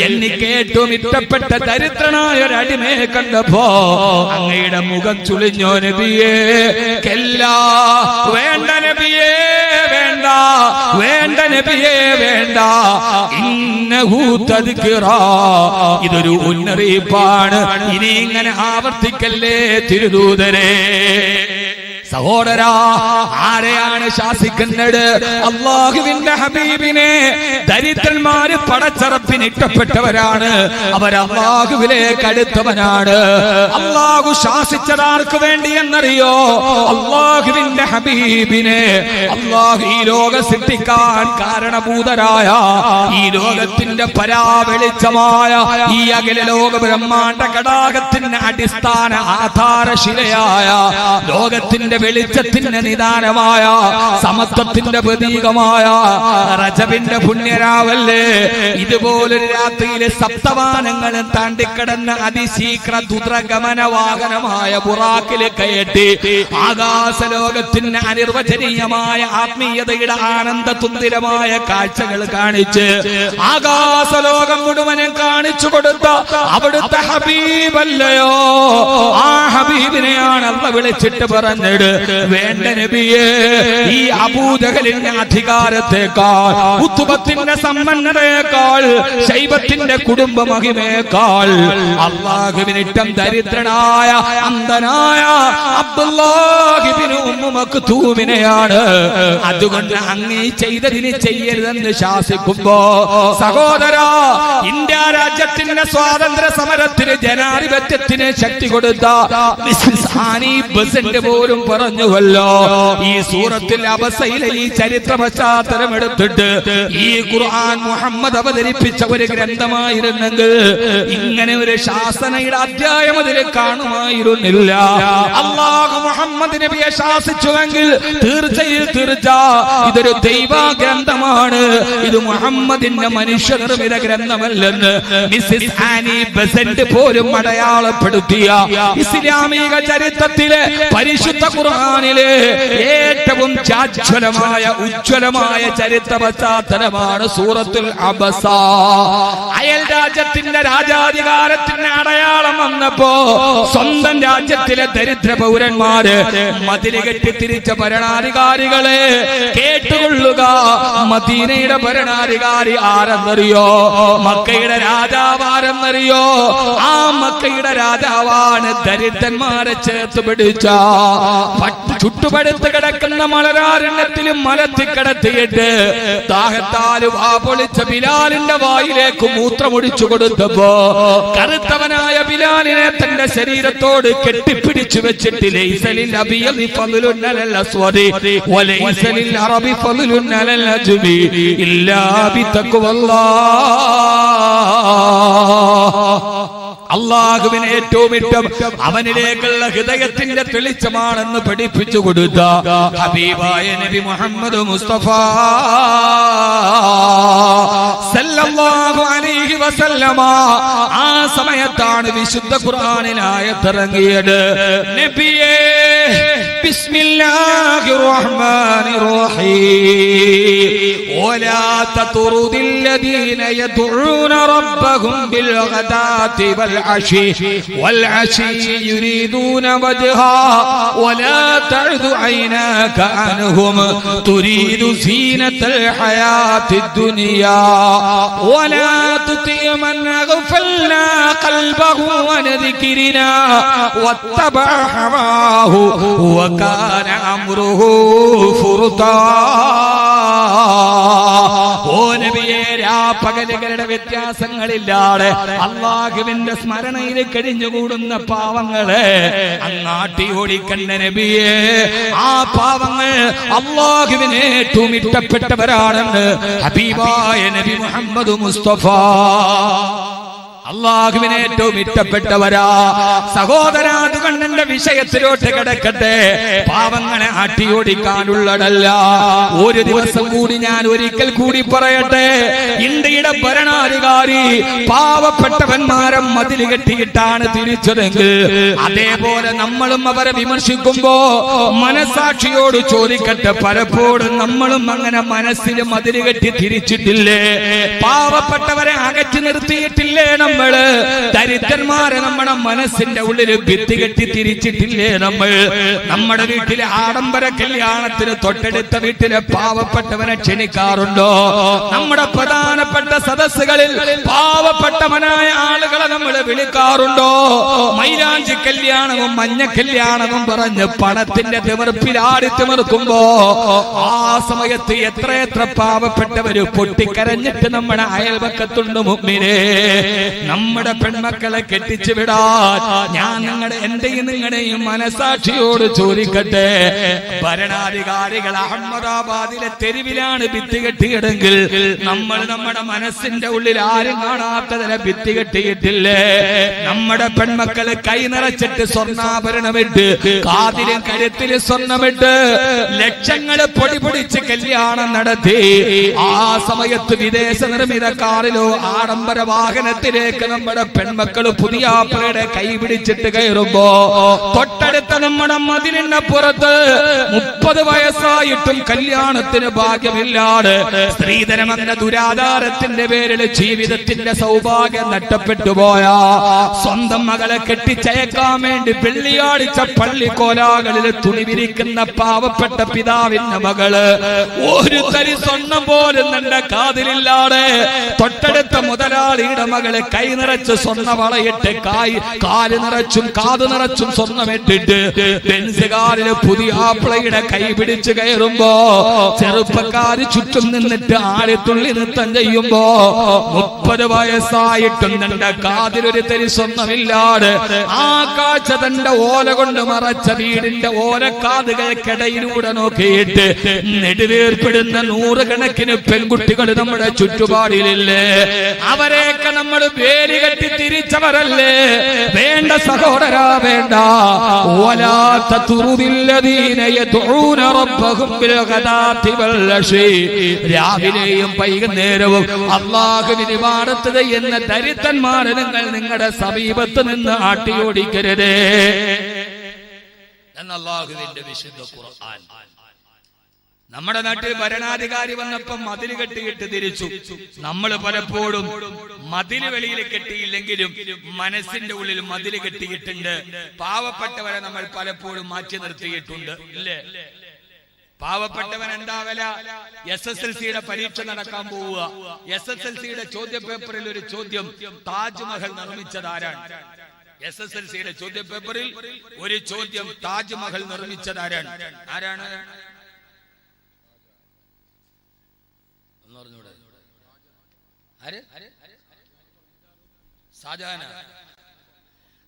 എനിക്ക് ഏറ്റവും ഇഷ്ടപ്പെട്ട ദരിദ്രനായ ഒരു അടിമയെ കണ്ടപ്പോ അങ്ങയുടെ മുഖം ചുളിഞ്ഞോ നബിയേ? കല്ലാ, വേണ്ട നബിയേ, വേണ്ട, വേണ്ട നബിയേ, വേണ്ട. ഇന്നഹു തദ്കിറാ, ഇതൊരു മുന്നറിയിപ്പാണ്. ഇനി ഇങ്ങനെ ആവർത്തിക്കല്ലേ തിരുദൂതരെ. സഹോദരാ, ആരെയാണ് ശാസിക്കുന്നത്? അല്ലാഹുവിന്റെ ഹബീബിനെ. ദരിദ്രന്മാര് പടച്ചറപ്പിന് ഇഷ്ടപ്പെട്ടവരാണ്, അവർ അല്ലാഹുവിലേക്ക് അടുത്തവനാണ്. അല്ലാഹു ശാസിച്ചതാർക്ക് വേണ്ടി എന്നറിയോ? അല്ലാഹുവിന്റെ ഹബീബിനെ. അല്ലാഹു ഈ ലോകം സൃഷ്ടിക്കാൻ കാരണഭൂതരായ, ഈ ലോകത്തിന്റെ പരാവെളിച്ചമായ, ഈ അഖില ലോക ബ്രഹ്മാണ്ഡ ഘടാകത്തിന്റെ അടിസ്ഥാന ആധാരശിലയായ, ലോകത്തിന്റെ വെളിച്ചത്തിന്റെ നിദാനമായ, സമത്വത്തിന്റെ പ്രതീകമായ റജബിന്റെ പുണ്യരാവല്ലേ, ഇതുപോലൊരു രാത്രിയിലെ സപ്തവാനങ്ങളും താണ്ടിക്കടന്ന അതിശീഘ്ര ദുദ്രഗമന വാഹനമായ ബുറാക്കിലെ കയറ്റി ആകാശലോകത്തിന് അനിർവചനീയമായ ആത്മീയതയുടെ ആനന്ദ തുന്തിരമായ കാഴ്ചകൾ കാണിച്ച് ആകാശലോകം മുഴുവനും കാണിച്ചു കൊടുത്ത അവിടുത്തെ ഹബീബല്ലയോ? ആ ഹബീബിനെയാണ് അല്ലാഹു വിളിച്ചിട്ട് പറഞ്ഞത്, വേണ്ട നബിയേ, ഈ അബൂജഹലിന്റെ അധികാരത്തെക്കാൾ, ഉത്തുബത്തിന്റെ സമ്പന്നതയേക്കാൾ, ശൈബത്തിന്റെ കുടുംബ മഹിമയേക്കാൾ അല്ലാഹുവിനിഷ്ടം ദരിദ്രനായ അന്ധനായ അബ്ദുല്ലാഹ് ഇബ്നു ഉമ്മു മക്തൂമിനെയാണ്. അതുകൊണ്ട് അങ്ങ് ചെയ്തതിന് ചെയ്യരുതെന്ന് ശാസിക്കുമ്പോ, സഹോദരാ, ഇന്ത്യ രാജ്യത്തിന്റെ സ്വാതന്ത്ര്യ സമരത്തിന് ജനാധിപത്യത്തിന് ശക്തി കൊടുത്ത മിസ്സസ് ആനി ബസന്റ് പോലും പറഞ്ഞുവല്ലോ, ഈ സൂറത്തിൽ അബസയിലെ ഈ ചരിത്ര പശ്ചാത്തലം എടുത്തിട്ട് ഈ ഖുർആൻ മുഹമ്മദ് അവതരിപ്പിച്ച ഒരു ഗ്രന്ഥമായിരുന്നെങ്കിൽ ഇങ്ങനെ ഒരു ശാസനയുടെ അധ്യായം അതിൽ കാണുമായിരുന്നില്ല. അല്ലാഹു മുഹമ്മദ് നബിയെ ശാസിച്ചുവെങ്കിൽ തീർച്ചയായും ഇതൊരു ദൈവ ഗ്രന്ഥമാണ്, ഇത് മുഹമ്മദിന്റെ മനുഷ്യനിർമ്മിത ഗ്രന്ഥമല്ലെന്ന് മിസ്സസ് ആനി ബസന്റ് പോലും അടയാളപ്പെടുത്തിയ ഇസ്ലാമിക ചരിത്രത്തിലെ പരിശുദ്ധ ഖുർആനിലെ ഏറ്റവും ഉജ്ജ്വലമായ ചരിത്ര പശ്ചാത്തലമാണ് സൂറത്തുൽ അബസ. അയൽ രാജ്യത്തിന്റെ രാജാധികാരത്തിന്റെ അടയാളം വന്നപ്പോ സ്വന്തം രാജ്യത്തിലെ ദരിദ്ര പൗരന്മാര് മതില് കെട്ടി തിരിച്ച ഭരണാധികാരികളെ കേട്ടുകൊള്ളുക. മദീനയുടെ ഭരണാധികാരി ആരെന്നറിയോ? മക്കയുടെ രാജാവ് ആരെന്നറിയോ? ആ മക്കയുടെ രാജാവാണ് ദരിദ്രന്മാരെ ചേർത്ത് പിടിച്ച ചുട്ടുപടുത്ത് കിടക്കുന്ന മലരാരണ്യത്തിലും മലത്തി കിടത്തിയിട്ട് ദാഹത്താൽ വാ പൊളിച്ച ബിലാലിന്റെ വായിലേക്ക് മൂത്രമൊഴിച്ചു കൊടുത്തപ്പോ കറുത്തവനായ ബിലാലിനെ തന്റെ ശരീരത്തോട് കെട്ടിപ്പിടിച്ചു വെച്ചിട്ട് ലൈസലിൽ അബിയദി ഫളലുൻ അലൽ അസ്വദി വലൈസലിൽ അറബി ഫളലുൻ അലൽ അജ്മി ഇല്ലാ ബിതഖ്വല്ലാഹ്. അല്ലാഹുവിനെ ഏറ്റവും ഇഷ്ടം അവനിലേക്കുള്ള ഹൃദയത്തിന്റെ തെളിച്ചമാണെന്ന് പഠിപ്പിച്ചു കൊടുത്ത ഹബീബായ നബി മുഹമ്മദ് മുസ്തഫ സല്ലല്ലാഹു അലൈഹി വസല്ലമ. ആ സമയത്താണ് വിശുദ്ധ ഖുർആനിൽ ആയത്തിറങ്ങിയത്. നബിയേ, ബിസ്മില്ലാഹിർ റഹ്മാനിർ റഹീം. വലാ തത്റുദിൽ ലദീന യദ്ഊന റബ്ബഹും ബിൽ ഗദാതി വൽ والعشي يريدون وجها ولا تعد عيناك عنهم تريد زينة الحياة الدنيا ولا تطع من أغفلنا قلبه عن ذكرنا واتبع هواه وكان أمره فرطا. ഓ നബിയേ, രാപ്പകലുകളുടെ വ്യത്യാസങ്ങളില്ലാതെ അല്ലാഹുവിന്റെ സ്മരണയിൽ കഴിഞ്ഞുകൂടുന്ന പാവങ്ങളെ അങ്ങാട്ടി ഓടിക്കണ്ട നബിയേ. ആ പാവങ്ങൾ അല്ലാഹുവിനെ ഏറ്റവും ഇഷ്ടപ്പെട്ടവരാണെന്ന് ഹബീബായ നബി മുഹമ്മദ് മുസ്തഫ. അള്ളാഹുവിന് ഏറ്റവും ഇഷ്ടപ്പെട്ടവരാ. സഹോദരാ, അതുകൊണ്ട് എന്റെ വിഷയത്തിലോട്ട് കിടക്കട്ടെ. പാവങ്ങളെ ആട്ടിയോടിക്കാനുള്ളതല്ല. ഒരു ദിവസം കൂടി ഞാൻ ഒരിക്കൽ കൂടി പറയട്ടെ, ഇന്ത്യയുടെ ഭരണാധികാരി പാവപ്പെട്ടവന്മാരെ മതിൽ കെട്ടിയിട്ടാണ് തിരിച്ചതെങ്കിൽ അതേപോലെ നമ്മളും അവരെ വിമർശിക്കുമ്പോ മനസാക്ഷിയോട് ചോദിക്കട്ടെ, പലപ്പോഴും നമ്മളും അങ്ങനെ മനസ്സിൽ മതിൽ കെട്ടി തിരിച്ചിട്ടില്ലേ? പാവപ്പെട്ടവരെ അകറ്റി നിർത്തിയിട്ടില്ലേ? നമ്മള് ദരിദ്രന്മാരെ നമ്മുടെ മനസ്സിന്റെ ഉള്ളിൽ ഭിത്തി കെട്ടി തിരിച്ചിട്ടില്ലേ? നമ്മുടെ വീട്ടിലെ ആഡംബര കല്യാണത്തിന് തൊട്ടടുത്ത വീട്ടിലെ പാവപ്പെട്ടവനെ ക്ഷണിക്കാറുണ്ടോ? നമ്മുടെ പ്രധാനപ്പെട്ട സദസ്സുകളിൽ പാവപ്പെട്ടവനായ ആളുകളെ നമ്മൾ വിളിക്കാറുണ്ടോ? മൈലാഞ്ചി കല്യാണവും മഞ്ഞ കല്യാണവും പറഞ്ഞ് പണത്തിന്റെ തിമിർപ്പിലാടി തിമിർക്കുമ്പോ ആ സമയത്ത് എത്രയെത്ര പാവപ്പെട്ടവര് പൊട്ടിക്കരഞ്ഞിട്ട് നമ്മുടെ അയൽപക്കത്തുണ്ട്. മുഅ്മിനേ, നമ്മുടെ പെൺമക്കളെ കെട്ടിച്ചു വിടാൻ ഞാൻ എന്റെയും നിങ്ങളുടെയും മനസാക്ഷിയോട് ചോദിക്കട്ടെ. ഭരണാധികാരികൾ അഹമ്മദാബാദിലെ തെരുവിലാണ് ഭിത്തി കെട്ടിയതെങ്കിൽ നമ്മൾ നമ്മുടെ മനസ്സിന്റെ ഉള്ളിൽ ആരും കാണാത്തതിനെ ഭിത്തി കെട്ടിയിട്ടില്ലേ? നമ്മുടെ പെൺമക്കള് കൈ നിറച്ചിട്ട് സ്വർണ്ണാഭരണമിട്ട് കാതിലും കരുത്തിലും സ്വർണ്ണമിട്ട് ലക്ഷങ്ങള് പൊടി പൊടിച്ച് കല്യാണം നടത്തി ആ സമയത്ത് വിദേശ നിർമ്മിത കാറിലോ ആഡംബര വാഹനത്തിലേക്ക് നമ്മുടെ പെൺമക്കള് പുതിയാപ്പയുടെ കൈ പിടിച്ചിട്ട് കയറുമ്പോ തൊട്ടടുത്ത നമ്മുടെ മതിലിന്റെ പുറത്ത് 30 വയസ്സായിട്ടും കല്യാണത്തിന് ഭാഗ്യമില്ലാതെ സ്ത്രീധനം എന്ന ദുരാധാരത്തിന്റെ പേരിൽ ജീവിതത്തിന്റെ സൗഭാഗ്യം നഷ്ടപ്പെട്ടു പോയ സ്വന്തം മകളെ കെട്ടിച്ചയക്കാൻ വേണ്ടി വെള്ളിയാഴ്ച പള്ളിക്കോലാകളിൽ തുണി വിരിക്കുന്ന പാവപ്പെട്ട പിതാവിന്റെ മകള് ഒരു തരി സ്വർണം പോലും തന്റെ കാതിലില്ലാതെ തൊട്ടടുത്ത മുതലാളിയുടെ മകളെ കൈ നിറച്ച് സ്വർണ്ണ വളയിട്ട് കാല് നിറച്ചും കാത് നിറച്ചും സ്വർണ്ണമിട്ടിട്ട് ബെൻസുകാരില് പുതിയ ആപ്പിളയുടെ കൈ പിടിച്ച് കയറുമ്പോ ചെറുപ്പക്കാര് ചുറ്റും നിന്നിട്ട് ആടിത്തുള്ളി നൃത്തം ചെയ്യുമ്പോ 30 വയസ്സായിട്ടും തന്റെ കാതിലൊരു തരി സ്വർണ്ണമില്ലാതെ ആ കാഴ്ച തന്റെ ഓല കൊണ്ട് മറച്ച വീടിന്റെ ഓലക്കാതുകൾക്കിടയിലൂടെ നോക്കിയിട്ട് നെടുവേർപ്പെടുന്ന 100 കണക്കിന് പെൺകുട്ടികൾ നമ്മുടെ ചുറ്റുപാടിലില്ലേ? അവരെയൊക്കെ നമ്മൾ വേര് കെട്ടി തിരിച്ചവരല്ലേ? വേണ്ട സഹോദരാ, വേണ്ട. രാവിലെയും വൈകുന്നേരവും അല്ലാഹുവിനെ ഇബാദത്ത് ചെയ്യുന്ന ദരിദ്രന്മാരെ നിങ്ങൾ നിങ്ങളുടെ സമീപത്ത് നിന്ന് ആട്ടിയോടിക്കരുതേ എന്ന് അല്ലാഹുവിന്റെ വിശുദ്ധ ഖുർആൻ. നമ്മുടെ നാട്ടിൽ ഭരണാധികാരി വന്നപ്പോ മതിൽ കെട്ടിയിട്ട് തിരിച്ചു. നമ്മൾ പലപ്പോഴും മതിൽ വെളിയിൽ കെട്ടിയില്ലെങ്കിലും മനസ്സിന്റെ ഉള്ളിൽ മതിൽ കെട്ടിയിട്ടുണ്ട്. പാവപ്പെട്ടവരെ നമ്മൾ പലപ്പോഴും മാറ്റി നിർത്തിയിട്ടുണ്ട്, ഇല്ലേ? പാവപ്പെട്ടവൻ എന്താ വില? SSLCയുടെ പരീക്ഷ നടക്കാൻ പോവുക. SSLCയുടെ ചോദ്യ പേപ്പറിൽ ഒരു ചോദ്യം, താജ്മഹൽ നിർമ്മിച്ചതാരാണ്? SSLCയുടെ ചോദ്യ പേപ്പറിൽ ഒരു ചോദ്യം, താജ്മഹൽ നിർമ്മിച്ചതാരാണ്? ആരാണ്? ഷാജഹാൻ.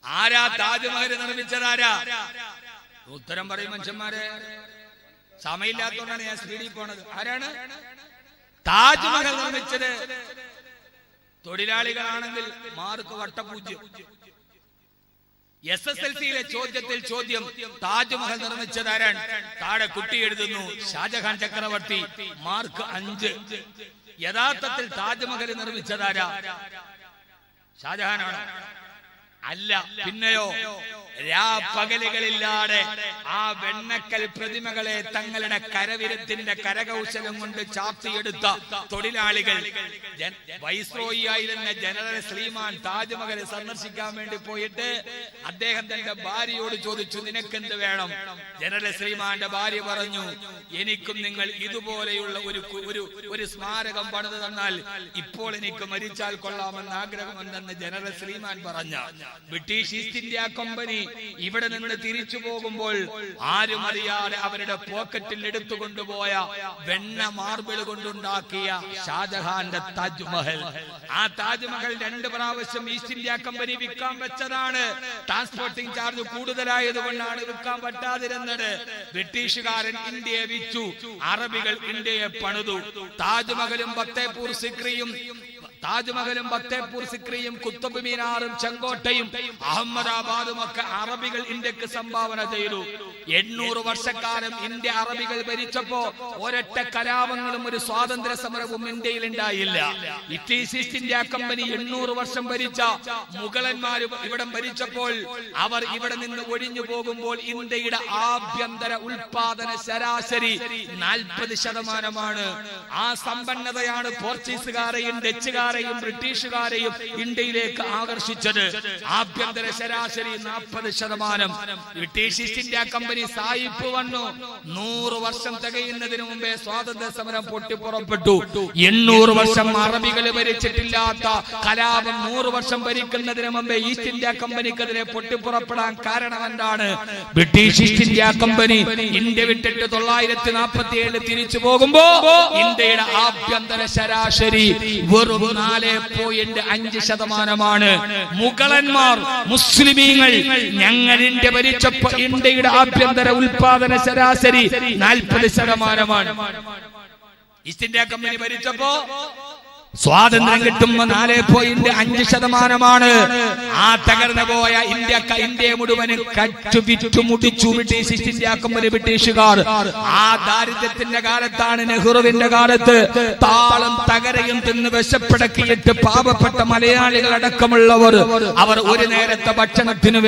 ആരാ താജ്മഹൽ നിർമ്മിച്ചതാരാ? ഉത്തരം പറയും മനുഷ്യന്മാരെ. സമയമില്ലാത്തതുകൊണ്ടാണ് ഞാൻ സ്പീഡിൽ പോണത്. ആരാണ് താജ്മഹൽ നിർമ്മിച്ചത്? തൊഴിലാളികളാണെങ്കിൽ മാർക്ക് വട്ടപൂജ്യം. SSLCയിലെ ചോദ്യത്തിൽ ചോദ്യം, താജ്മഹൽ നിർമ്മിച്ചതാരാണ്? താഴെ കുട്ടി എഴുതുന്നു ഷാജഹാൻ ചക്രവർത്തി, മാർക്ക് 5. യഥാർത്ഥത്തിൽ താജ്മഹൽ നിർമ്മിച്ചതാരാ? ഷാജഹാനാണ്? അല്ല. പിന്നെയോ? രാപ്പകലുകളില്ലാതെ ആ വെണ്ണക്കൽ പ്രതിമകളെ തങ്ങളുടെ കരവിരുത്തിന്റെ കരകൗശലം കൊണ്ട് ചാർത്തിയെടുത്ത തൊഴിലാളികൾ. വൈസ്രോയി ആയിരുന്ന ജനറൽ ശ്രീമാൻ താജ്മഹൽ സന്ദർശിക്കാൻ വേണ്ടി പോയിട്ട് അദ്ദേഹം തന്റെ ഭാര്യയോട് ചോദിച്ചു, നിനക്കെന്ത് വേണം? ജനറൽ ശ്രീമാന്റെ ഭാര്യ പറഞ്ഞു, എനിക്കും നിങ്ങൾ ഇതുപോലെയുള്ള ഒരു സ്മാരകം പണിത് തന്നാൽ ഇപ്പോൾ എനിക്ക് മരിച്ചാൽ കൊള്ളാമെന്ന് ആഗ്രഹമുണ്ടെന്ന് ജനറൽ ശ്രീമാൻ പറഞ്ഞ ബ്രിട്ടീഷ് ഈസ്റ്റ് ഇന്ത്യ കമ്പനി ഇവിടെ നിന്ന് തിരിച്ചു പോകുമ്പോൾ ആരും അറിയാതെ അവരുടെ പോക്കറ്റിൽ എടുത്തുകൊണ്ടുപോയ വെണ്ണ മാർബിൾ കൊണ്ടുണ്ടാക്കിയ ഷാജഹാന്റെ താജ്മഹൽ. ആ താജ്മഹൽ 2 പ്രാവശ്യം ഈസ്റ്റ് ഇന്ത്യ കമ്പനി വിൽക്കാൻ വെച്ചതാണ്. ട്രാൻസ്പോർട്ടിംഗ് ചാർജ് കൂടുതലായതുകൊണ്ടാണ് വിൽക്കാൻ പറ്റാതിരുന്നത്. ബ്രിട്ടീഷുകാരൻ ഇന്ത്യയെ വിറ്റു, അറബികൾ ഇന്ത്യയെ പണിതു. താജ്മഹലും ഫത്തേപൂർ സിക്രിയും താജ്മഹലും ഫത്തേപൂർ സിക്രിയും കുത്തബ് മീനാറും ചെങ്കോട്ടയും അഹമ്മദാബാദും ഒക്കെ അറബികൾ ഇന്ത്യക്ക് സംഭാവന ചെയ്തു. 800 വർഷക്കാലം ഇന്ത്യ അറബികൾ ഭരിച്ചപ്പോ ഒരൊറ്റ കലാപങ്ങളും ഒരു സ്വാതന്ത്ര്യ സമരവും ഇന്ത്യയിൽ ഉണ്ടായില്ല. ബ്രിട്ടീഷ് ഈസ്റ്റ് ഇന്ത്യ കമ്പനി 800 വർഷം ഭരിച്ച മുഗളന്മാർ ഇവിടെ ഭരിച്ചപ്പോൾ അവർ ഇവിടെ നിന്ന് ഒഴിഞ്ഞു പോകുമ്പോൾ ഇന്ത്യയുടെ ആഭ്യന്തര ഉൽപാദന ശരാശരി 40%. ആ സമ്പന്നതയാണ് പോർച്ചുഗീസുകാരെയും ഡച്ചുകാരെയും ബ്രിട്ടീഷുകാരെയും ഇന്ത്യയിലേക്ക് ആകർഷിച്ചത്. ആഭ്യന്തര ശരാശരി 40%. ബ്രിട്ടീഷ് ഈസ്റ്റ് ഇന്ത്യ കമ്പനി സായിപ്പ് വന്നു. 100 വർഷം തികയുന്നതിന് മുമ്പേ സ്വാതന്ത്ര്യ സമരം പൊട്ടിപ്പുറപ്പെട്ടു. 800 വർഷം അറബികൾ ഭരിച്ചിട്ടില്ലാത്ത കലാപം 100 വർഷം ഭരിക്കുന്നതിന് മുമ്പേ ഈസ്റ്റ് ഇന്ത്യ കമ്പനിക്കെതിരെ പൊട്ടിപ്പുറപ്പെടാൻ കാരണം എന്താണ്? British east India company India വിട്ടിട്ട് 947 തിരിച്ചു പോകുമ്പോ ഇന്ത്യയുടെ ആഭ്യന്തര ശരാശരി വെറും 4.5%. മുഗളന്മാർ മുസ്ലിമീങ്ങൾ ഞങ്ങൾ ഇന്ത്യ ഭരിച്ചപ്പോ ഇന്ത്യയുടെ ആഭ്യന്തര ഉൽപാദന ശരാശരി 40%. ഈസ്റ്റ് ഇന്ത്യ കമ്പനി ഭരിച്ചപ്പോ സ്വാതന്ത്ര്യം കിട്ടുമ്പോ 4.5%. ആ തകർന്നു പോയ ഇന്ത്യയെ മുഴുവൻ കച്ചുവിറ്റുമുടിച്ചു ബ്രിട്ടീഷ് ഈസ്റ്റ് ഇന്ത്യ കമ്പനി ബ്രിട്ടീഷുകാർ. ആ ദാരിദ്ര്യത്തിന്റെ കാലത്താണ് നെഹ്റുവിന്റെ കാലത്ത് താളം തകരയും തിന്ന് വിശപ്പടക്കിയിട്ട് പാവപ്പെട്ട മലയാളികൾ അടക്കമുള്ളവർ അവർ ഒരു നേരത്തെ ഭക്ഷണത്തിനു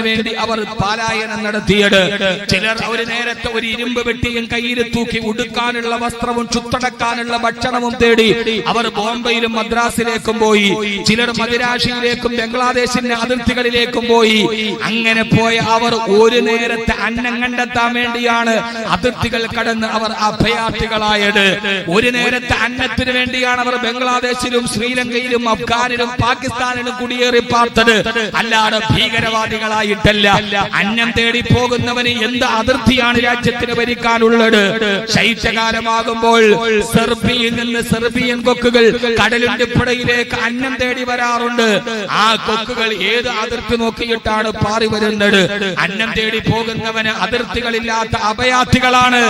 വേണ്ടി അവർ പലായനം നടത്തിയത്. ചിലർ ഒരു നേരത്തെ ഒരു ഇരുമ്പ് വെട്ടിയും കയ്യിൽ തൂക്കി ഉടുക്കാനുള്ള വസ്ത്രവും ചുത്തടക്കാനുള്ള ഭക്ഷണവും തേടി അവർ ബോംബെയിലും മദ്രാസിലേക്കും പോയി. ചിലർ മദിരാശിയിലേക്കും ബംഗ്ലാദേശിന്റെ അതിർത്തികളിലേക്കും പോയി. അങ്ങനെ പോയ അവർ ഒരു നേരത്തെ അന്നം കണ്ടെത്താൻ വേണ്ടിയാണ് അതിർത്തികൾ കടന്ന് അവർ അഭയാർത്ഥികളായത്. ഒരു നേരത്തെ അന്നത്തിന് വേണ്ടിയാണ് അവർ ബംഗ്ലാദേശിലും ശ്രീലങ്കയിലും അഫ്ഗാനിലും പാകിസ്ഥാനിലും കുടിയേറി പാർത്തത്. അല്ലാതെ ഭീകരവാദികളായിട്ടല്ല. അന്നം തേടി പോകുന്നവന് എന്ത് അതിർത്തിയാണ് രാജ്യത്തിന് ഭരിക്കാനുള്ളത്? ശൈത്യകാലമാകുമ്പോൾ സെർബിയൻ കൊക്കുകൾ കടലിന്റെ പുഴയിലേക്ക് അന്നം തേടി വരാറുണ്ട്. ആ കൊക്കുകൾ ഏത് അതിർത്തി നോക്കിയിട്ടാണ് പാറി വരുന്നത്? അന്നം തേടി പോകുന്നവന് അതിർത്തികളില്ലാത്ത അഭയാർത്ഥികളാണ്.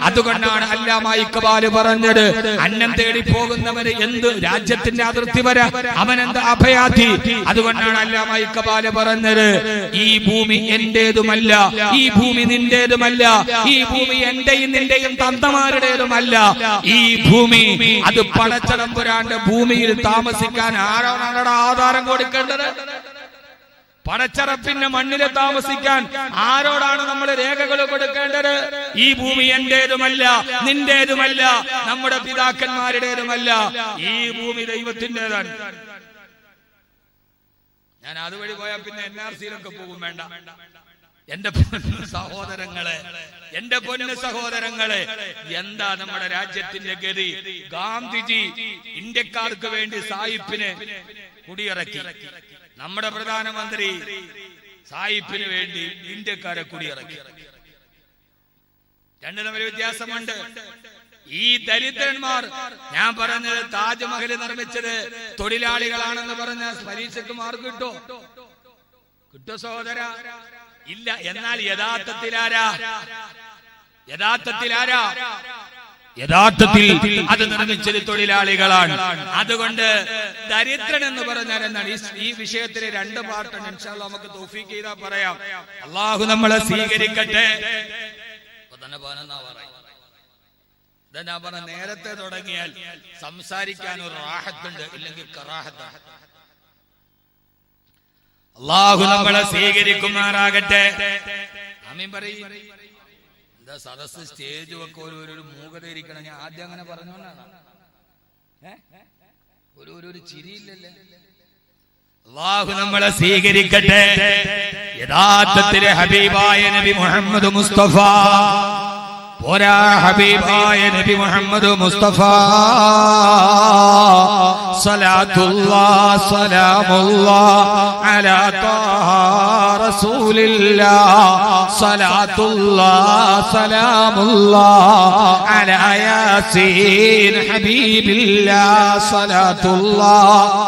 അതുകൊണ്ടാണ് അല്ലാമ ഇഖ്ബാൽ പറഞ്ഞത്, അന്നം തേടി പോകുന്നവന് എന്ത് രാജ്യത്തിന്റെ അതിർത്തി വരാ, അവനെന്ത് അഭയാർത്ഥി. അതുകൊണ്ടാണ് അല്ലാമ ഇഖ്ബാൽ പറഞ്ഞത്, ഈ ഭൂമി എന്റേതുമല്ല, ഈ ഭൂമി നിന്റേതുമല്ല, ഈ ഭൂമി എന്റെയും നിന്റെയും തന്തമാരുടേതുമല്ല. ഈ ഭൂമി അത് പടച്ചതമ്പുരാന്റെ ഭൂമിയിൽ താമസിക്കാൻ ആരാണ് ആധാരം കൊടുക്കേണ്ടത്? പടച്ചറപ്പിന്റെ മണ്ണില് താമസിക്കാൻ ആരോടാണ് നമ്മൾ രേഖകൾ കൊടുക്കേണ്ടത്? ഈ ഭൂമി എന്റേതുമല്ല, നിന്റേതുമല്ല, നമ്മുടെ പിതാക്കന്മാരുടേതുമല്ല. ഈ ഭൂമി ദൈവത്തിൻ്റെതാണ്. ഞാൻ അതുവഴി പോയാൽ പിന്നെ NRCയിലൊക്കെ പോകും. വേണ്ട. എന്റെ പൊന്നു സഹോദരങ്ങളെ, എന്താ നമ്മുടെ രാജ്യത്തിന്റെ ഗതി? ഗാന്ധിജി ഇന്ത്യക്കാർക്ക് വേണ്ടി സായിപ്പിന് കുടിയിറക്കി. നമ്മുടെ പ്രധാനമന്ത്രി സായിപ്പിന് വേണ്ടി ഇന്ത്യക്കാരെ കുടിയിറക്കി. രണ്ടു തമ്മിൽ വ്യത്യാസമുണ്ട്. ഈ ദരിദ്രന്മാർ, ഞാൻ പറഞ്ഞത് താജ്മഹൽ നിർമ്മിച്ചത് തൊഴിലാളികളാണെന്ന് പറഞ്ഞ പരീക്ഷയ്ക്ക് മാർക്ക് കിട്ടോ സഹോദര? ഇല്ല. എന്നാൽ യഥാർത്ഥത്തിൽ അത് നിർമ്മിച്ചത് തൊഴിലാളികളാണ്. അതുകൊണ്ട് ദരിദ്രൻ എന്ന് പറഞ്ഞാൽ എന്താണ്? ഈ വിഷയത്തിലെ 2 പാർട്ടുണ്ട്. ഇൻഷാ അല്ലാഹ് നമുക്ക് തൗഫീഖ് ചെയ്താൽ പറയാം. അള്ളാഹു നമ്മളെ സ്വീകരിക്കട്ടെ. ഞാൻ പറഞ്ഞ നേരത്തെ തുടങ്ങിയാൽ സംസാരിക്കാൻ ഒരു റാഹത്തുണ്ട്, ഇല്ലെങ്കിൽ കറാഹത്താണ്. അള്ളാഹു നമ്മളെ സ്വീകരിക്കുമാറാകട്ടെ. ആമീൻ പറയ്. എന്താ സദസ് സ്റ്റേജ് ഒക്കെ ഒരു മൂകത ഇരിക്കണം. ഞാൻ ആദ്യം അങ്ങനെ പറഞ്ഞോണ്ടാണ്. ഒരു ചിരിയില്ലല്ലേ? അള്ളാഹു നമ്മളെ സ്വീകരിക്കട്ടെ. യഥാർത്ഥത്തിലെ ഹബീബായ നബി മുഹമ്മദ് മുസ്തഫ പോരാ, ഹബീബായ നബി മുഹമ്മദ് മുസ്തഫ സലാത്തുല്ലാഹ് സലാമുല്ലാഹ് അലാ ത്വാഹ റസൂലില്ലാഹ് സലാത്തുല്ലാഹ് സലാമുല്ലാഹ് അലാ യാസീൻ ഹബീബില്ലാഹ് സലാത്തുല്ലാഹ്.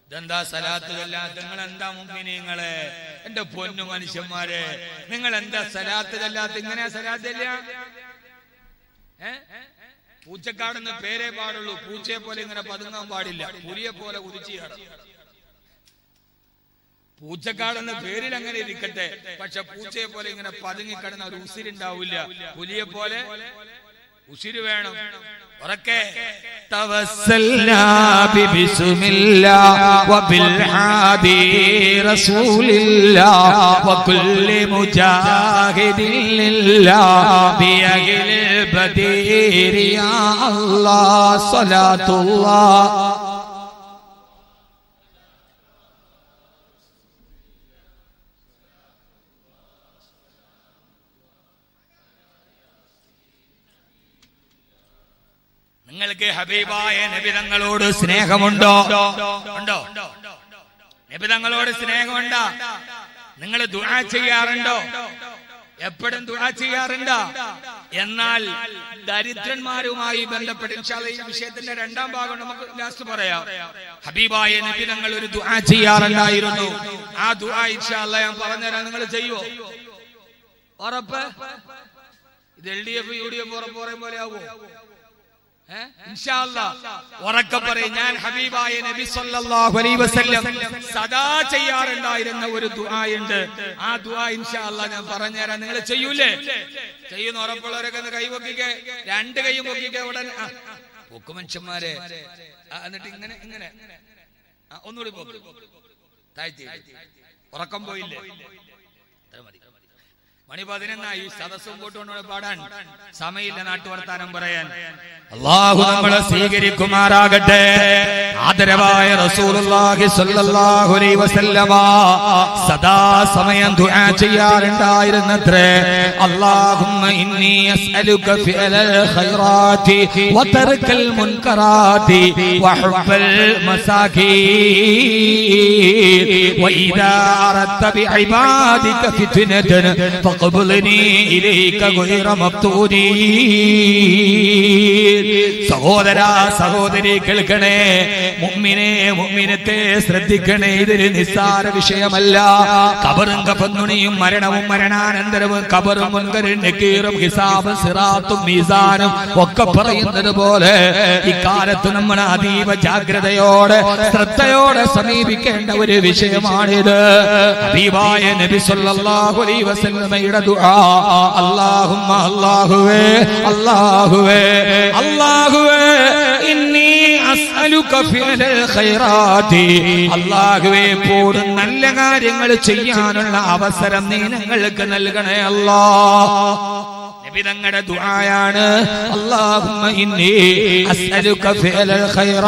ഇതെന്താ സലാത്ത്? നിങ്ങൾ എന്താ മുഅ്മിനീങ്ങളെ? എന്റെ പൊന്നു മനുഷ്യന്മാരെ, നിങ്ങൾ എന്താ സലാത്ത് ചൊല്ലാത്ത? ഇങ്ങനെ സലാത്തില്ല. പൂച്ചക്കാടെന്ന് പേരേ പാടുള്ളൂ. പൂച്ചയെ പോലെ ഇങ്ങനെ പതുങ്ങാൻ പാടില്ല. പുലിയെ പോലെ കുതിച്ചാണ്. പൂച്ചക്കാടെന്ന് പേരിൽ അങ്ങനെ ഇരിക്കട്ടെ, പക്ഷെ പൂച്ചയെ പോലെ ഇങ്ങനെ പതുങ്ങിക്കിടന്ന ഒരു ഉസിരുണ്ടാവില്ല. പുലിയെ പോലെ ഉസിര് വേണം. ഉറക്കെ തവസ്സൽനാ ബിസ്മില്ലാഹ് വബിൽ ഹാദി റസൂലില്ലാഹ് വകുല്ലി മുജാഹിദിൻ ലില്ലാഹ് ബിഅഹ്ലിൽ ബദീരി യാ അല്ലാഹ് സ്വലാത്തുല്ലാഹ്. നിങ്ങൾക്ക് ഹബീബായ നബി തങ്ങളോട് സ്നേഹമുണ്ടോ? ഉണ്ടോ? നബി തങ്ങളോട് സ്നേഹമുണ്ടോ? നിങ്ങൾ ദുആ ചെയ്യാറുണ്ടോ? എപ്പോഴും ദുആ ചെയ്യാറുണ്ടോ? എന്നാൽ ദരിദ്രന്മാരുമായി ബന്ധപ്പെട്ട് ഇൻഷാ അല്ലാഹ് ഈ വിഷയത്തിന്റെ രണ്ടാം ഭാഗം നമുക്ക് ലാസ്റ്റ് പറയാം. ഹബീബായ നബി തങ്ങൾ ഒരു ദുആ ചെയ്യാറുണ്ടായിരുന്നു. ആ ദുആ ഇൻഷാ അല്ലാഹ് ഞാൻ പറഞ്ഞുതരാം. നിങ്ങൾ ചെയ്യുവോ? ഉറപ്പ്? ഇത് LDF UDF ഉറപ്പ് പോലെ ആവോ? ഇൻഷാ അല്ലാഹ് ഉറക്കെ പറയും. ഞാൻ ഹബീബായ നബി സല്ലല്ലാഹു അലൈഹി വസല്ലം സദാ ചെയ്യാറുണ്ടായിരുന്ന ഒരു ദുആ ഉണ്ട്. ആ ദുആ ഇൻഷാ അല്ലാഹ് ഞാൻ പറഞ്ഞുതരാം. നിങ്ങൾ ചെയ്യൂലേ? ചെയ്യുന്ന ഉറപ്പുള്ളവരൊക്കെ ഒന്ന് കൈ പൊക്കിക്കേ. രണ്ട് കൈയും പൊക്കിക്കേ. ഉടനെ പൊക്കു മനുഷ്യന്മാരെ. എന്നിട്ട് ഇങ്ങനെ ഇങ്ങനെ ഒന്നുകൂടി പൊക്ക്. താഴ്ത്തി. ഉറക്കം പോയില്ലേ? മണി 11 സദസ്സും കൂട്ടുകൊണ്ട് പാടാൻ സമയമില്ല. നാട്ടുവർത്താനം പറയാൻ. അല്ലാഹു നമ്മളെ സ്വീകരിക്കുമാറാകട്ടെ. ആദരവായ റസൂലുള്ളാഹി സ്വല്ലല്ലാഹു അലൈഹി വസല്ലമ സദാ സമയം ദുആ ചെയ്യാറുണ്ടായിരുന്നത്രേ. അല്ലാഹുമ്മ ഇന്നി അസ്അലുക ഫിഅലൽ ഖൈറാത്തി വതർക്കൽ മുൻകറാത്തി വഹുബ്ബൽ മസാകീൻ വഇദാ അറദ്ത ബിഇബാദിക ഫിത്നതൻ ഫഖബ്ലിനി ഇലൈക ഗൈറ മബ്തൂദീൻ. സഹോദരാ സഹോദരി കേൾക്കണേ. മുഅ്മിനേ മുഅ്മിനത്തെ ശ്രദ്ധിക്കണേ. ഇതൊരു നിസ്സാര വിഷയമല്ല. ഖബറും കഫനുണിയും മരണവും മരണാനന്തരവും ഖബറും മുൻകരും നക്കീറും ഹിസാബും സിറാത്തും മീസാനും ഒക്കെ പറയുന്നത് പോലെ ഇക്കാലത്ത് നമ്മൾ അതീവ ജാഗ്രതയോടെ ശ്രദ്ധയോടെ സമീപിക്കേണ്ട ഒരു വിഷയമാണിത്. ഹബീബായ നബി സല്ലല്ലാഹു അലൈഹി വസല്ലമയുടെ ദുആ. അല്ലാഹുമ്മ അല്ലാഹുവേ അല്ലാഹുവേ അല്ലാഹുവേ ഇന്നി അസ്അലുക ഫിഅലൽ ഖൈറാത്തി. അല്ലാഹുവേ എപ്പോഴും നല്ല കാര്യങ്ങൾ ചെയ്യാനുള്ള അവസരം നീ ഞങ്ങൾക്ക് നൽകണേ അല്ലാഹ്. നബി തങ്ങളുടെ ദുആയാണ്. അല്ലാഹുമ്മ ഇന്നി അസ്അലുക ഫിഅലൽ ഖൈറാത്ത്.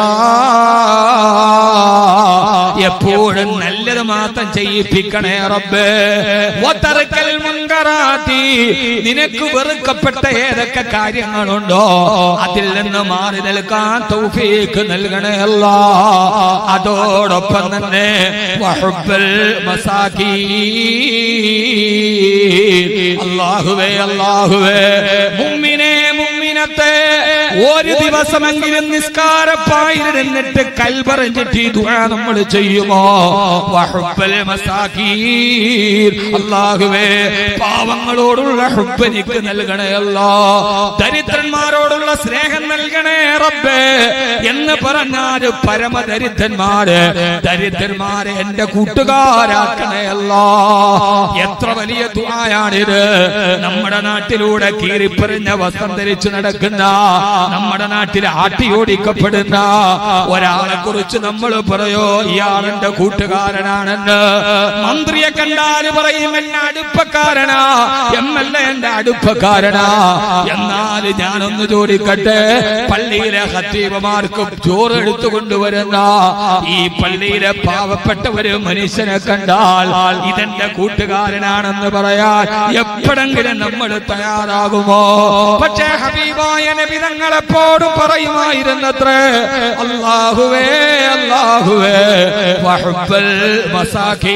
എപ്പോഴും നല്ലത് മാത്രം ചെയ്യിപ്പിക്കണേ റബ്ബേ. വതർക്കൽ മുൻകറാത്തി. നിനക്ക് വെറുക്കപ്പെട്ട ഏതൊക്കെ കാര്യങ്ങളുണ്ടോ അതിൽ നിന്ന് മാറി നിൽക്കാൻ തൗഫീഖ് നൽകണേ അല്ലാഹ്. അതോടൊപ്പം തന്നെ വഹുബ്ബൽ മസാകീൻ. അല്ലാഹുവേ അല്ലാഹുവേ മുഅ്മിനേ മുഅ്മിനത്തെ ഒരു ദിവസമെങ്കിലും നിസ്കാരപ്പായിരുന്നിട്ട് കൽബറിഞ്ഞിട്ട് ഈ ദുആ നമ്മൾ ചെയ്യുമോ? വഹുബ്ബൽ മസാകീൻ. അല്ലാഹുവേ പാവങ്ങളോടുള്ള ഹുബ്ബ് എനിക്ക് നൽകണേ അല്ലാഹ്. ദരിദ്രന്മാരോടുള്ള സ്നേഹം നൽകണേ റബ്ബേ എന്ന് പറഞ്ഞാൽ ദരിദ്രന്മാരെ എന്റെ കൂട്ടുകാരാക്കണേ അല്ലാഹ്. എത്ര വലിയ ദുആയാണിത്. നമ്മുടെ നാട്ടിലൂടെ കീറിപ്പറിഞ്ഞ വസ്ത്രം ധരിച്ചു നടക്കുന്ന, നമ്മുടെ നാട്ടിൽ ആട്ടിയോടിക്കപ്പെടുന്ന ഒരാളെ കുറിച്ച് നമ്മൾ പറയോ ഇയാളെന്റെ കൂട്ടുകാരനാണെന്ന്. മന്ത്രിയെ കണ്ടാൽ പറയും എന്നെ അടുപ്പക്കാരനാ, MLA എന്റെ അടുപ്പക്കാരനാ. എന്നാൽ ഞാനൊന്ന് ചോദിക്കട്ടെ, പള്ളിയിലെ ഖത്തീബുമാർക്ക് ചോറ് എടുത്തു കൊണ്ടുവരുന്ന ഈ പള്ളിയിലെ പാവപ്പെട്ട ഒരു മനുഷ്യനെ കണ്ടാൽ ഇതെന്റെ കൂട്ടുകാരനാണെന്ന് പറയാൻ എപ്പോഴെങ്കിലും നമ്മൾ തയ്യാറാകുമോ? പക്ഷേ ഹബീബായ നബി തങ്ങളെപ്പോഴും പറയുമായിരുന്നത്രേ, അല്ലാഹുവേ അല്ലാഹുവേ വഹുബ്ബൽ മസാകീൻ.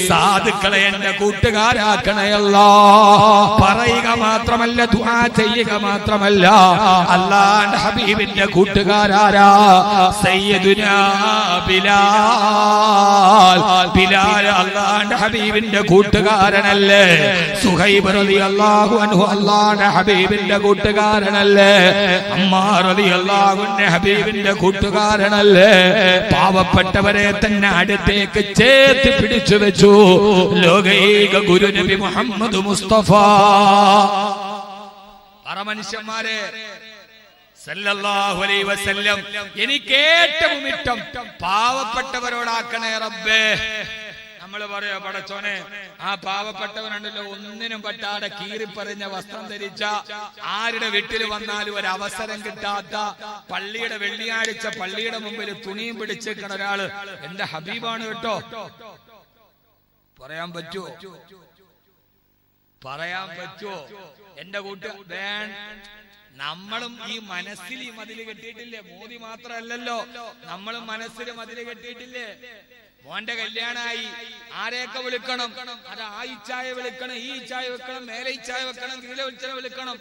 സാധുക്കളെ എന്റെ കൂട്ടുകാരാക്കണയല്ലോ. പറയുക മാത്രമല്ല, ദുആ ചെയ്യുക മാത്രമല്ല. അല്ലാഹുവിന്റെ ഹബീബിന്റെ കൂട്ടുകാരാരാ? സയ്യിദുനാ ബിലാൽ. ബിലാൽ അല്ലാഹുവിന്റെ ഹബീബിന്റെ കൂട്ടുകാരനല്ലേ? സുഹൈബ് റളിയല്ലാഹു അൻഹു അല്ലാഹുവിന്റെ ഹബീബിന്റെ കൂട്ടുകാരനല്ലേ? അമ്മാർ റളിയല്ലാഹു അൻഹു ഹബീബിന്റെ കൂട്ടുകാരനല്ലേ? പാവപ്പെട്ടവരെ തന്നെ അടുത്തേക്ക് ചേർത്ത് പിടിച്ചു വെച്ചു ലോകൈക ഗുരു നബി മുഹമ്മദ് മുസ്തഫ. മനുഷ്യന്മാരെ സല്ലല്ലാഹു അലൈഹി വസല്ലം, എനിക്ക് ഏറ്റവും ഇഷ്ടം പാവപ്പെട്ടവരോടാക്കണേ റബ്ബേ. നമ്മൾ പറയാ, പടച്ചോനെ ആ പാവപ്പെട്ടവനുണ്ടല്ലോ, ഒന്നിനും പറ്റാതെ കീറിപ്പറിഞ്ഞ വസ്ത്രം ധരിച്ച, ആരുടെ വീട്ടിൽ വന്നാലും ഒരു അവസരം കിട്ടാത്ത, പള്ളിയുടെ വെള്ളിയാഴ്ച പള്ളിയുടെ മുമ്പിൽ തുണിയും പിടിച്ചേക്കണ ഒരാള് എന്റെ ഹബീബാണ് കേട്ടോ. പറയാൻ പറ്റുമോ? പറയാൻ പറ്റുമോ? എന്റെ നമ്മളും ഈ മനസ്സിൽ ഈ മതില് കെട്ടിയിട്ടില്ലേ? മോദി മാത്രമല്ലല്ലോ, നമ്മളും മനസ്സിൽ മതില് കെട്ടിയിട്ടില്ലേ? മോന്റെ കല്യാണമായി, ആരെയൊക്കെ വിളിക്കണം? അത് ആ ഇച്ചായ വിളിക്കണം, ഈ ഇച്ചായ വെക്കണം, മേലെ ഇച്ചായ വെക്കണം, കീഴെ വിളിക്കണം.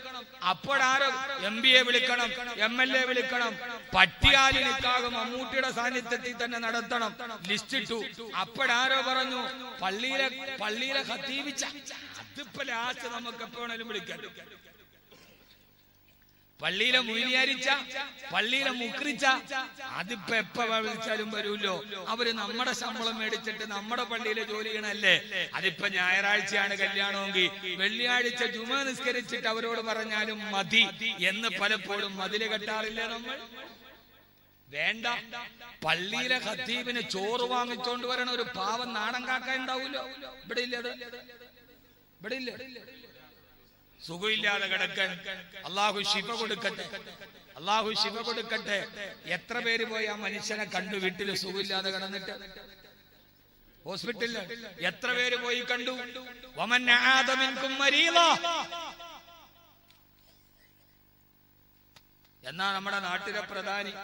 അപ്പോഴാരോ MP വിളിക്കണം, MLA വിളിക്കണം. പട്ടിയാലി നിക്കാഹ് മമ്മൂട്ടിയുടെ സാന്നിധ്യത്തിൽ തന്നെ നടത്തണം. ലിസ്റ്റ് ഇട്ടു. അപ്പോഴാരോ പറഞ്ഞു പള്ളിയിലെ ഖതീബിച്ച. അതിപ്പോ ലാസ്റ്റ് നമുക്ക് എപ്പോഴേലും വിളിക്കാം. പള്ളിയിലെ മുയിലിയാരിച്ച, പള്ളിയിലെ മുക്രിച്ച, അതിപ്പോ എപ്പ വിളിച്ചാലും വരുമല്ലോ. അവര് നമ്മുടെ ശമ്പളം മേടിച്ചിട്ട് നമ്മുടെ പള്ളിയിലെ ജോലി ചെയ്യണല്ലേ. അതിപ്പോ ഞായറാഴ്ചയാണ് കല്യാണമെങ്കിൽ വെള്ളിയാഴ്ച ജുമാ നിസ്കരിച്ചിട്ട് അവരോട് പറഞ്ഞാലും മതി എന്ന് പലപ്പോഴും മതില് കെട്ടാറില്ലേ നമ്മൾ? വേണ്ട, പള്ളിയിലെ ഖതീബിന് ചോറ് വാങ്ങിച്ചോണ്ട് വരണ ഒരു പാവം നാടൻ കാക്ക ഉണ്ടാവൂലോ. ഇവിടെ ഇല്ല, ഇവിടെ ഇല്ല. സുഖമില്ലാതെ കിടക്കാൻ അള്ളാഹു ശിഫ കൊടുക്കട്ടെ, അള്ളാഹു ശിഫ കൊടുക്കട്ടെ. എത്ര പേര് പോയി ആ മനുഷ്യനെ കണ്ടു വീട്ടിൽ സുഖമില്ലാതെ കിടന്നിട്ട്? ഹോസ്പിറ്റലിൽ എത്ര പേര് പോയി കണ്ടു? എന്നാ നമ്മുടെ നാട്ടിലെ പ്രധാനി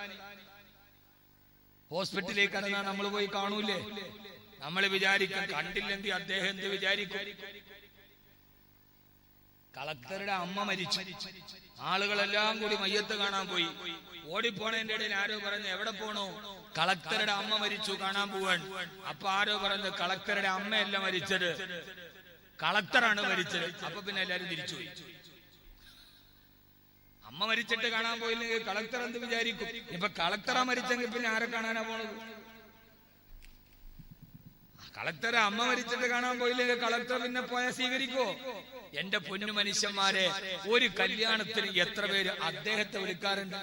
ഹോസ്പിറ്റലിലേക്ക് കടന്നാൽ നമ്മൾ പോയി കാണൂലേ? നമ്മൾ വിചാരിക്കും കണ്ടില്ലെങ്കിൽ അദ്ദേഹം എന്ത് വിചാരിക്കും? കളക്ടറുടെ അമ്മ മരിച്ചു, ആളുകളെല്ലാം കൂടി മയ്യത്ത് കാണാൻ പോയി. ഓടിപ്പോണതിന്റെ ഇടയിൽ ആരോ പറഞ്ഞു എവിടെ പോണോ? കളക്ടറുടെ അമ്മ മരിച്ചു, കാണാൻ പോവാൻ. അപ്പൊ ആരോ പറഞ്ഞു കളക്ടറുടെ അമ്മയല്ല മരിച്ചത്, കളക്ടറാണ് മരിച്ചത്. അപ്പൊ പിന്നെ എല്ലാരും തിരിച്ചുപോയി. അമ്മ മരിച്ചിട്ട് കാണാൻ പോയില്ലെങ്കിൽ കളക്ടർ എന്ത് വിചാരിക്കും? ഇപ്പൊ കളക്ടറാ മരിച്ചെങ്കിൽ പിന്നെ ആരെ കാണാനാ പോണത്? കളക്ടറെ അമ്മ മരിച്ചിട്ട് കാണാൻ പോയില്ലെങ്കിൽ കളക്ടർ പിന്നെ പോയാൽ സ്വീകരിക്കോ? എന്റെ പൊന്നു മനുഷ്യന്മാരെ, ഒരു കല്യാണത്തിന് എത്ര പേര് അദ്ദേഹത്തെ വിളിക്കാറുണ്ട്?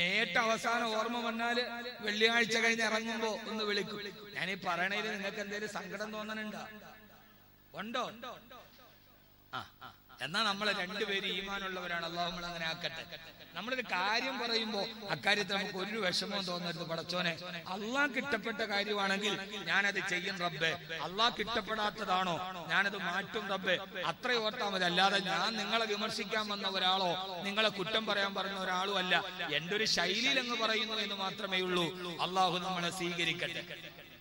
ഏറ്റവും അവസാനം ഓർമ്മ വന്നാല് വെള്ളിയാഴ്ച കഴിഞ്ഞ് ഇറങ്ങുമ്പോ ഒന്ന് വിളിക്കും. ഞാനീ പറയണേല് നിങ്ങൾക്ക് എന്തെങ്കിലും സങ്കടം തോന്നണുണ്ടോ? ഉണ്ടോ? എന്നാ നമ്മളെ രണ്ടുപേര് ഈമാനുള്ളവരാണ്. അല്ലാഹു നമ്മളെ അങ്ങനെ ആക്കട്ടെ. നമ്മളൊരു കാര്യം പറയുമ്പോ അക്കാര്യത്തിൽ നമുക്ക് ഒരു വിഷമവും തോന്നരുത്. പടച്ചോനെ, അള്ളാഹ്ക്ക് ഇഷ്ടപ്പെട്ട കാര്യമാണെങ്കിൽ ഞാനത് ചെയ്യും റബ്ബേ. അള്ളാഹ്ക്ക് ഇഷ്ടപ്പെടാത്തതാണോ ഞാനത് മാറ്റും റബ്ബേ. അത്ര ഓർത്താൽ മതി. അല്ലാതെ ഞാൻ നിങ്ങളെ വിമർശിക്കാൻ വന്ന ഒരാളോ നിങ്ങളെ കുറ്റം പറയാൻ പറഞ്ഞ ഒരാളും അല്ല. എന്റെ ഒരു ശൈലിയിൽ അങ്ങ് പറയുന്നു എന്ന് മാത്രമേ ഉള്ളൂ. അള്ളാഹു നമ്മളെ സ്വീകരിക്കട്ടെ.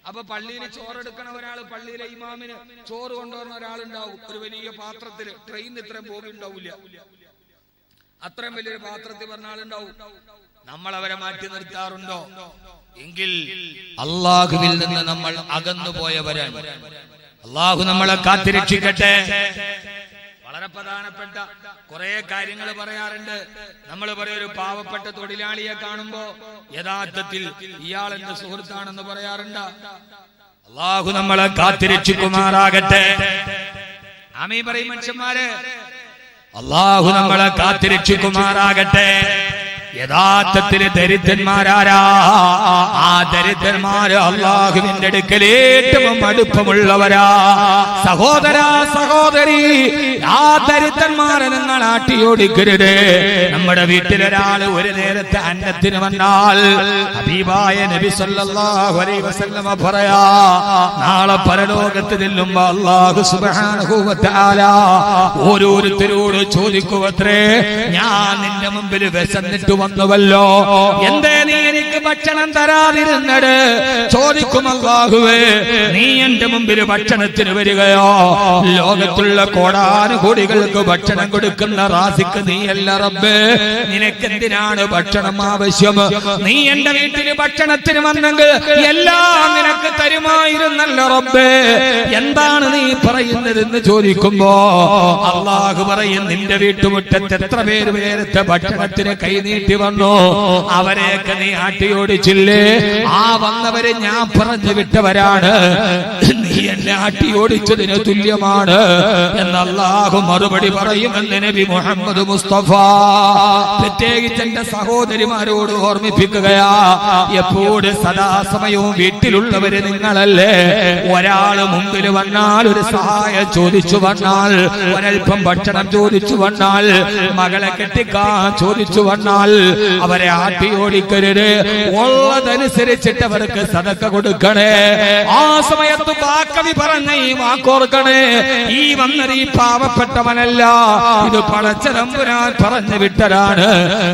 അപ്പൊ പള്ളിയിൽ ചോറെടുക്കണ ഒരാള്, പള്ളിയിലെ ഇമാമിന് ചോറ് കൊണ്ടുവരുന്ന ഒരാളുണ്ടാവും. ഒരു വലിയ പാത്രത്തില്, ട്രെയിനിന് ഇത്രയും ബോഗി ഉണ്ടാവില്ല, അത്രയും വലിയൊരു പാത്രത്തിൽ പറഞ്ഞ ആളുണ്ടാവും. നമ്മൾ അവരെ മാറ്റി നിർത്താറുണ്ടോ? എങ്കിൽ അള്ളാഹുവിൽ നിന്ന് നമ്മൾ അകന്നു പോയവരാണ്. അള്ളാഹു നമ്മളെ കാത്തിരക്ഷിക്കട്ടെ. വളരെ പ്രധാനപ്പെട്ട കുറെ കാര്യങ്ങൾ പറയാറുണ്ട്. നമ്മൾ പറയും ഒരു പാവപ്പെട്ട തൊഴിലാളിയെ കാണുമ്പോ യഥാർത്ഥത്തിൽ ഇയാൾ എന്റെ സുഹൃത്താണെന്ന് പറയാറുണ്ട്. അള്ളാഹു നമ്മളെ കാത്തിരക്ഷിക്കുമാറാകട്ടെ. ആമീൻ പറയും മനുഷ്യന്മാരെ. അള്ളാഹു നമ്മളെ കാത്തിരക്ഷിക്കുമാറാകട്ടെ. യഥാർത്ഥത്തിൽ ദരിദ്രന്മാരാരാ? ആ ദരിദ്രന്മാര് അള്ളാഹുവിന്റെ അടുക്കൽ ഏറ്റവും അടുപ്പമുള്ളവരാ. സഹോദരാ, സഹോദരി, ആ ദരിദ്രന്മാരെ നിങ്ങൾ ആട്ടിയോടിക്കരുത്. നമ്മുടെ വീട്ടിലൊരാള് ഒരു നേരത്തെ അന്നത്തിന് വന്നാൽ ഹബീബായ നബി സല്ലല്ലാഹു അലൈഹി വസല്ലമ പറയാ, നാളെ പരലോകത്ത് ചെല്ലുമ്പോ അല്ലാഹു സുബ്ഹാനഹു വ തആല ഓരോരുത്തരോട് ചോദിക്കുവത്രേ, ഞാൻ നിന്റെ മുമ്പിൽ വിശന്നിട്ട് വന്നുവല്ലോ, എന്തേ നീ എനിക്ക് ഭക്ഷണം തരാതിരുന്നത്? ചോദിക്കും അല്ലാഹുവേ, നീ എന്റെ മുമ്പിൽ ഭക്ഷണത്തിന് വരികയോ? ലോകത്തുള്ള കോടാനുകോടികൾക്ക് ഭക്ഷണം കൊടുക്കുന്ന റാസിക്ക് നീയല്ല റബ്ബേ, നിനക്കെന്തിനാണ് ഭക്ഷണം ആവശ്യം? നീ എന്റെ വീട്ടിൽ ഭക്ഷണത്തിന് വന്നെങ്കിൽ എല്ലാം നിനക്ക് തരുമായിരുന്നല്ലോ റബ്ബേ, എന്താണ് നീ പറയുന്നതെന്ന് ചോദിക്കുമ്പോ അല്ലാഹു പറയും, നിന്റെ വീട്ടുമുറ്റത്ത് എത്ര പേര് നേരത്തെ ഭക്ഷണത്തിന് കൈനീട്ടി വന്നു, അവരെയൊക്കെ നീ ആട്ടിയോടിച്ചില്ലേ? ആ വന്നവരെ ഞാൻ പറഞ്ഞു വിട്ടവരാണ്, നീ എന്നെ ആട്ടിയോടിച്ചതിന് തുല്യമാണ് എന്ന് അല്ലാഹു മറുപടി പറയുമെന്ന് നബി മുഹമ്മദ് മുസ്തഫ. പ്രത്യേകിച്ച് എന്റെ സഹോദരിമാരോട് ഓർമ്മിപ്പിക്കുകയാ, എപ്പോഴും സദാസമയവും വീട്ടിലുള്ളവര് നിങ്ങളല്ലേ. ഒരാള് മുമ്പിൽ വന്നാൽ, ഒരു സഹായം ചോദിച്ചു വന്നാൽ, ഒരൽപ്പം ഭക്ഷണം ചോദിച്ചു വന്നാൽ, മകളെ കെട്ടിക്കാൻ ചോദിച്ചു വന്നാൽ അവരെ ആട്ടിയോടിക്കരുത്. ഉള്ളതനുസരിച്ചിട്ട് അവർക്ക് സദക്ക കൊടുക്കണേ. ആ സമയത്ത് ബാക്കവി പറഞ്ഞ ഈ വാക്കോർക്കണേ, ഈ വന്നത് ഈ പാവപ്പെട്ടവനല്ല, ഇത് പടച്ച തമ്പുരാൻ പറഞ്ഞു വിട്ടതാണ്.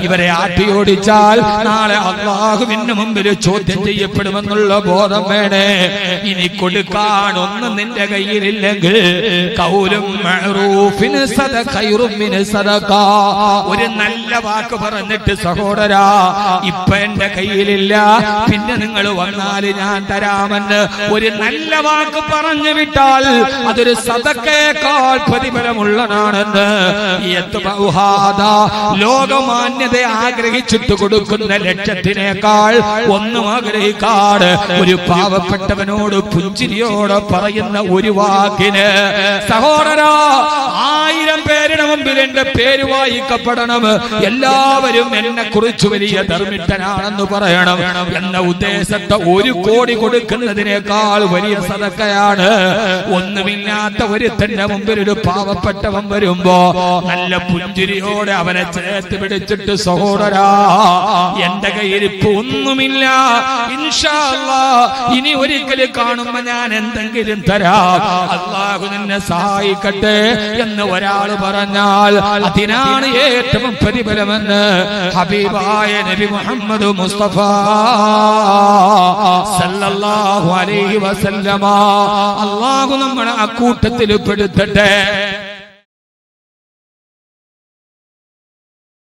ഇവരെ ആട്ടിയോടിച്ചാൽ നാളെ അല്ലാഹുവിന്റെ മുമ്പിൽ ചോദ്യം ചെയ്യപ്പെടുമെന്നുള്ള ബോധം വേണേ. ഇനി കൊടുക്കാൻ ഒന്നും നിന്റെ കയ്യിലില്ലെങ്കിൽ ഖൗലും മഅറൂഫിൻ സദഖൈറും മിൻ സദഖ, ഒരു നല്ല വാക്ക് പറഞ്ഞിട്ട് സഹോദരാ ഇപ്പൊ എന്റെ കയ്യിലില്ല, പിന്നെ നിങ്ങൾ വന്നാൽ ഞാൻ തരാമെന്ന് ഒരു നല്ല വാക്ക് പറഞ്ഞു വിട്ടാൽ അതൊരു സദഖയേക്കാൾ പ്രതിഫലമുള്ളതാണെന്ന്. ലോകമാന്യത ആഗ്രഹിച്ചിട്ട് കൊടുക്കുന്ന ലക്ഷത്തിനേക്കാൾ ഒന്നും ആഗ്രഹിക്കാട് ഒരു പാവപ്പെട്ടവനോട് പുഞ്ചിരിയോടെ പറയുന്ന ഒരു വാക്കിന് സഹോദരാ 1000 പേരുടെ മുമ്പിൽ എന്റെ പേര് വായിക്കപ്പെടണം, എല്ലാവരും എന്നെ കുറിച്ച് വലിയ ധർമ്മിഷ്ഠനാണെന്ന് പറയണം എന്ന ഉദ്ദേശത്തെ 1 കോടി കൊടുക്കുന്നതിനേക്കാൾ വലിയ സദക്കയാണ്. ഒന്നുമില്ലാത്ത ഒരുത്തന്റെ മുമ്പിൽ ഒരു പാവപ്പെട്ടവൻ വരുമ്പോ നല്ല പുഞ്ചിരിയോടെ അവനെ ചേർത്ത് പിടിച്ചിട്ട് സഹോദരാ എന്റെ കയ്യിൽ ഇപ്പൊ ഒന്നുമില്ല, ഇൻഷാ അല്ലാഹ് ഇനി ഒരിക്കലും കാണുമ്പോ ഞാൻ എന്തെങ്കിലും തരാം, അല്ലാഹു നിന്നെ സഹായിക്കട്ടെ എന്ന് ഒരാൾ പറഞ്ഞാൽ അതിനാണ് ഏറ്റവും പ്രതിഫലമെന്ന് ഹബീബായ നബി മുഹമ്മദ് മുസ്തഫ സല്ലല്ലാഹു അലൈഹി വസല്ലമ. അല്ലാഹു നമ്മളെ അക്കൂട്ടത്തിൽ പെടുത്തട്ടെ.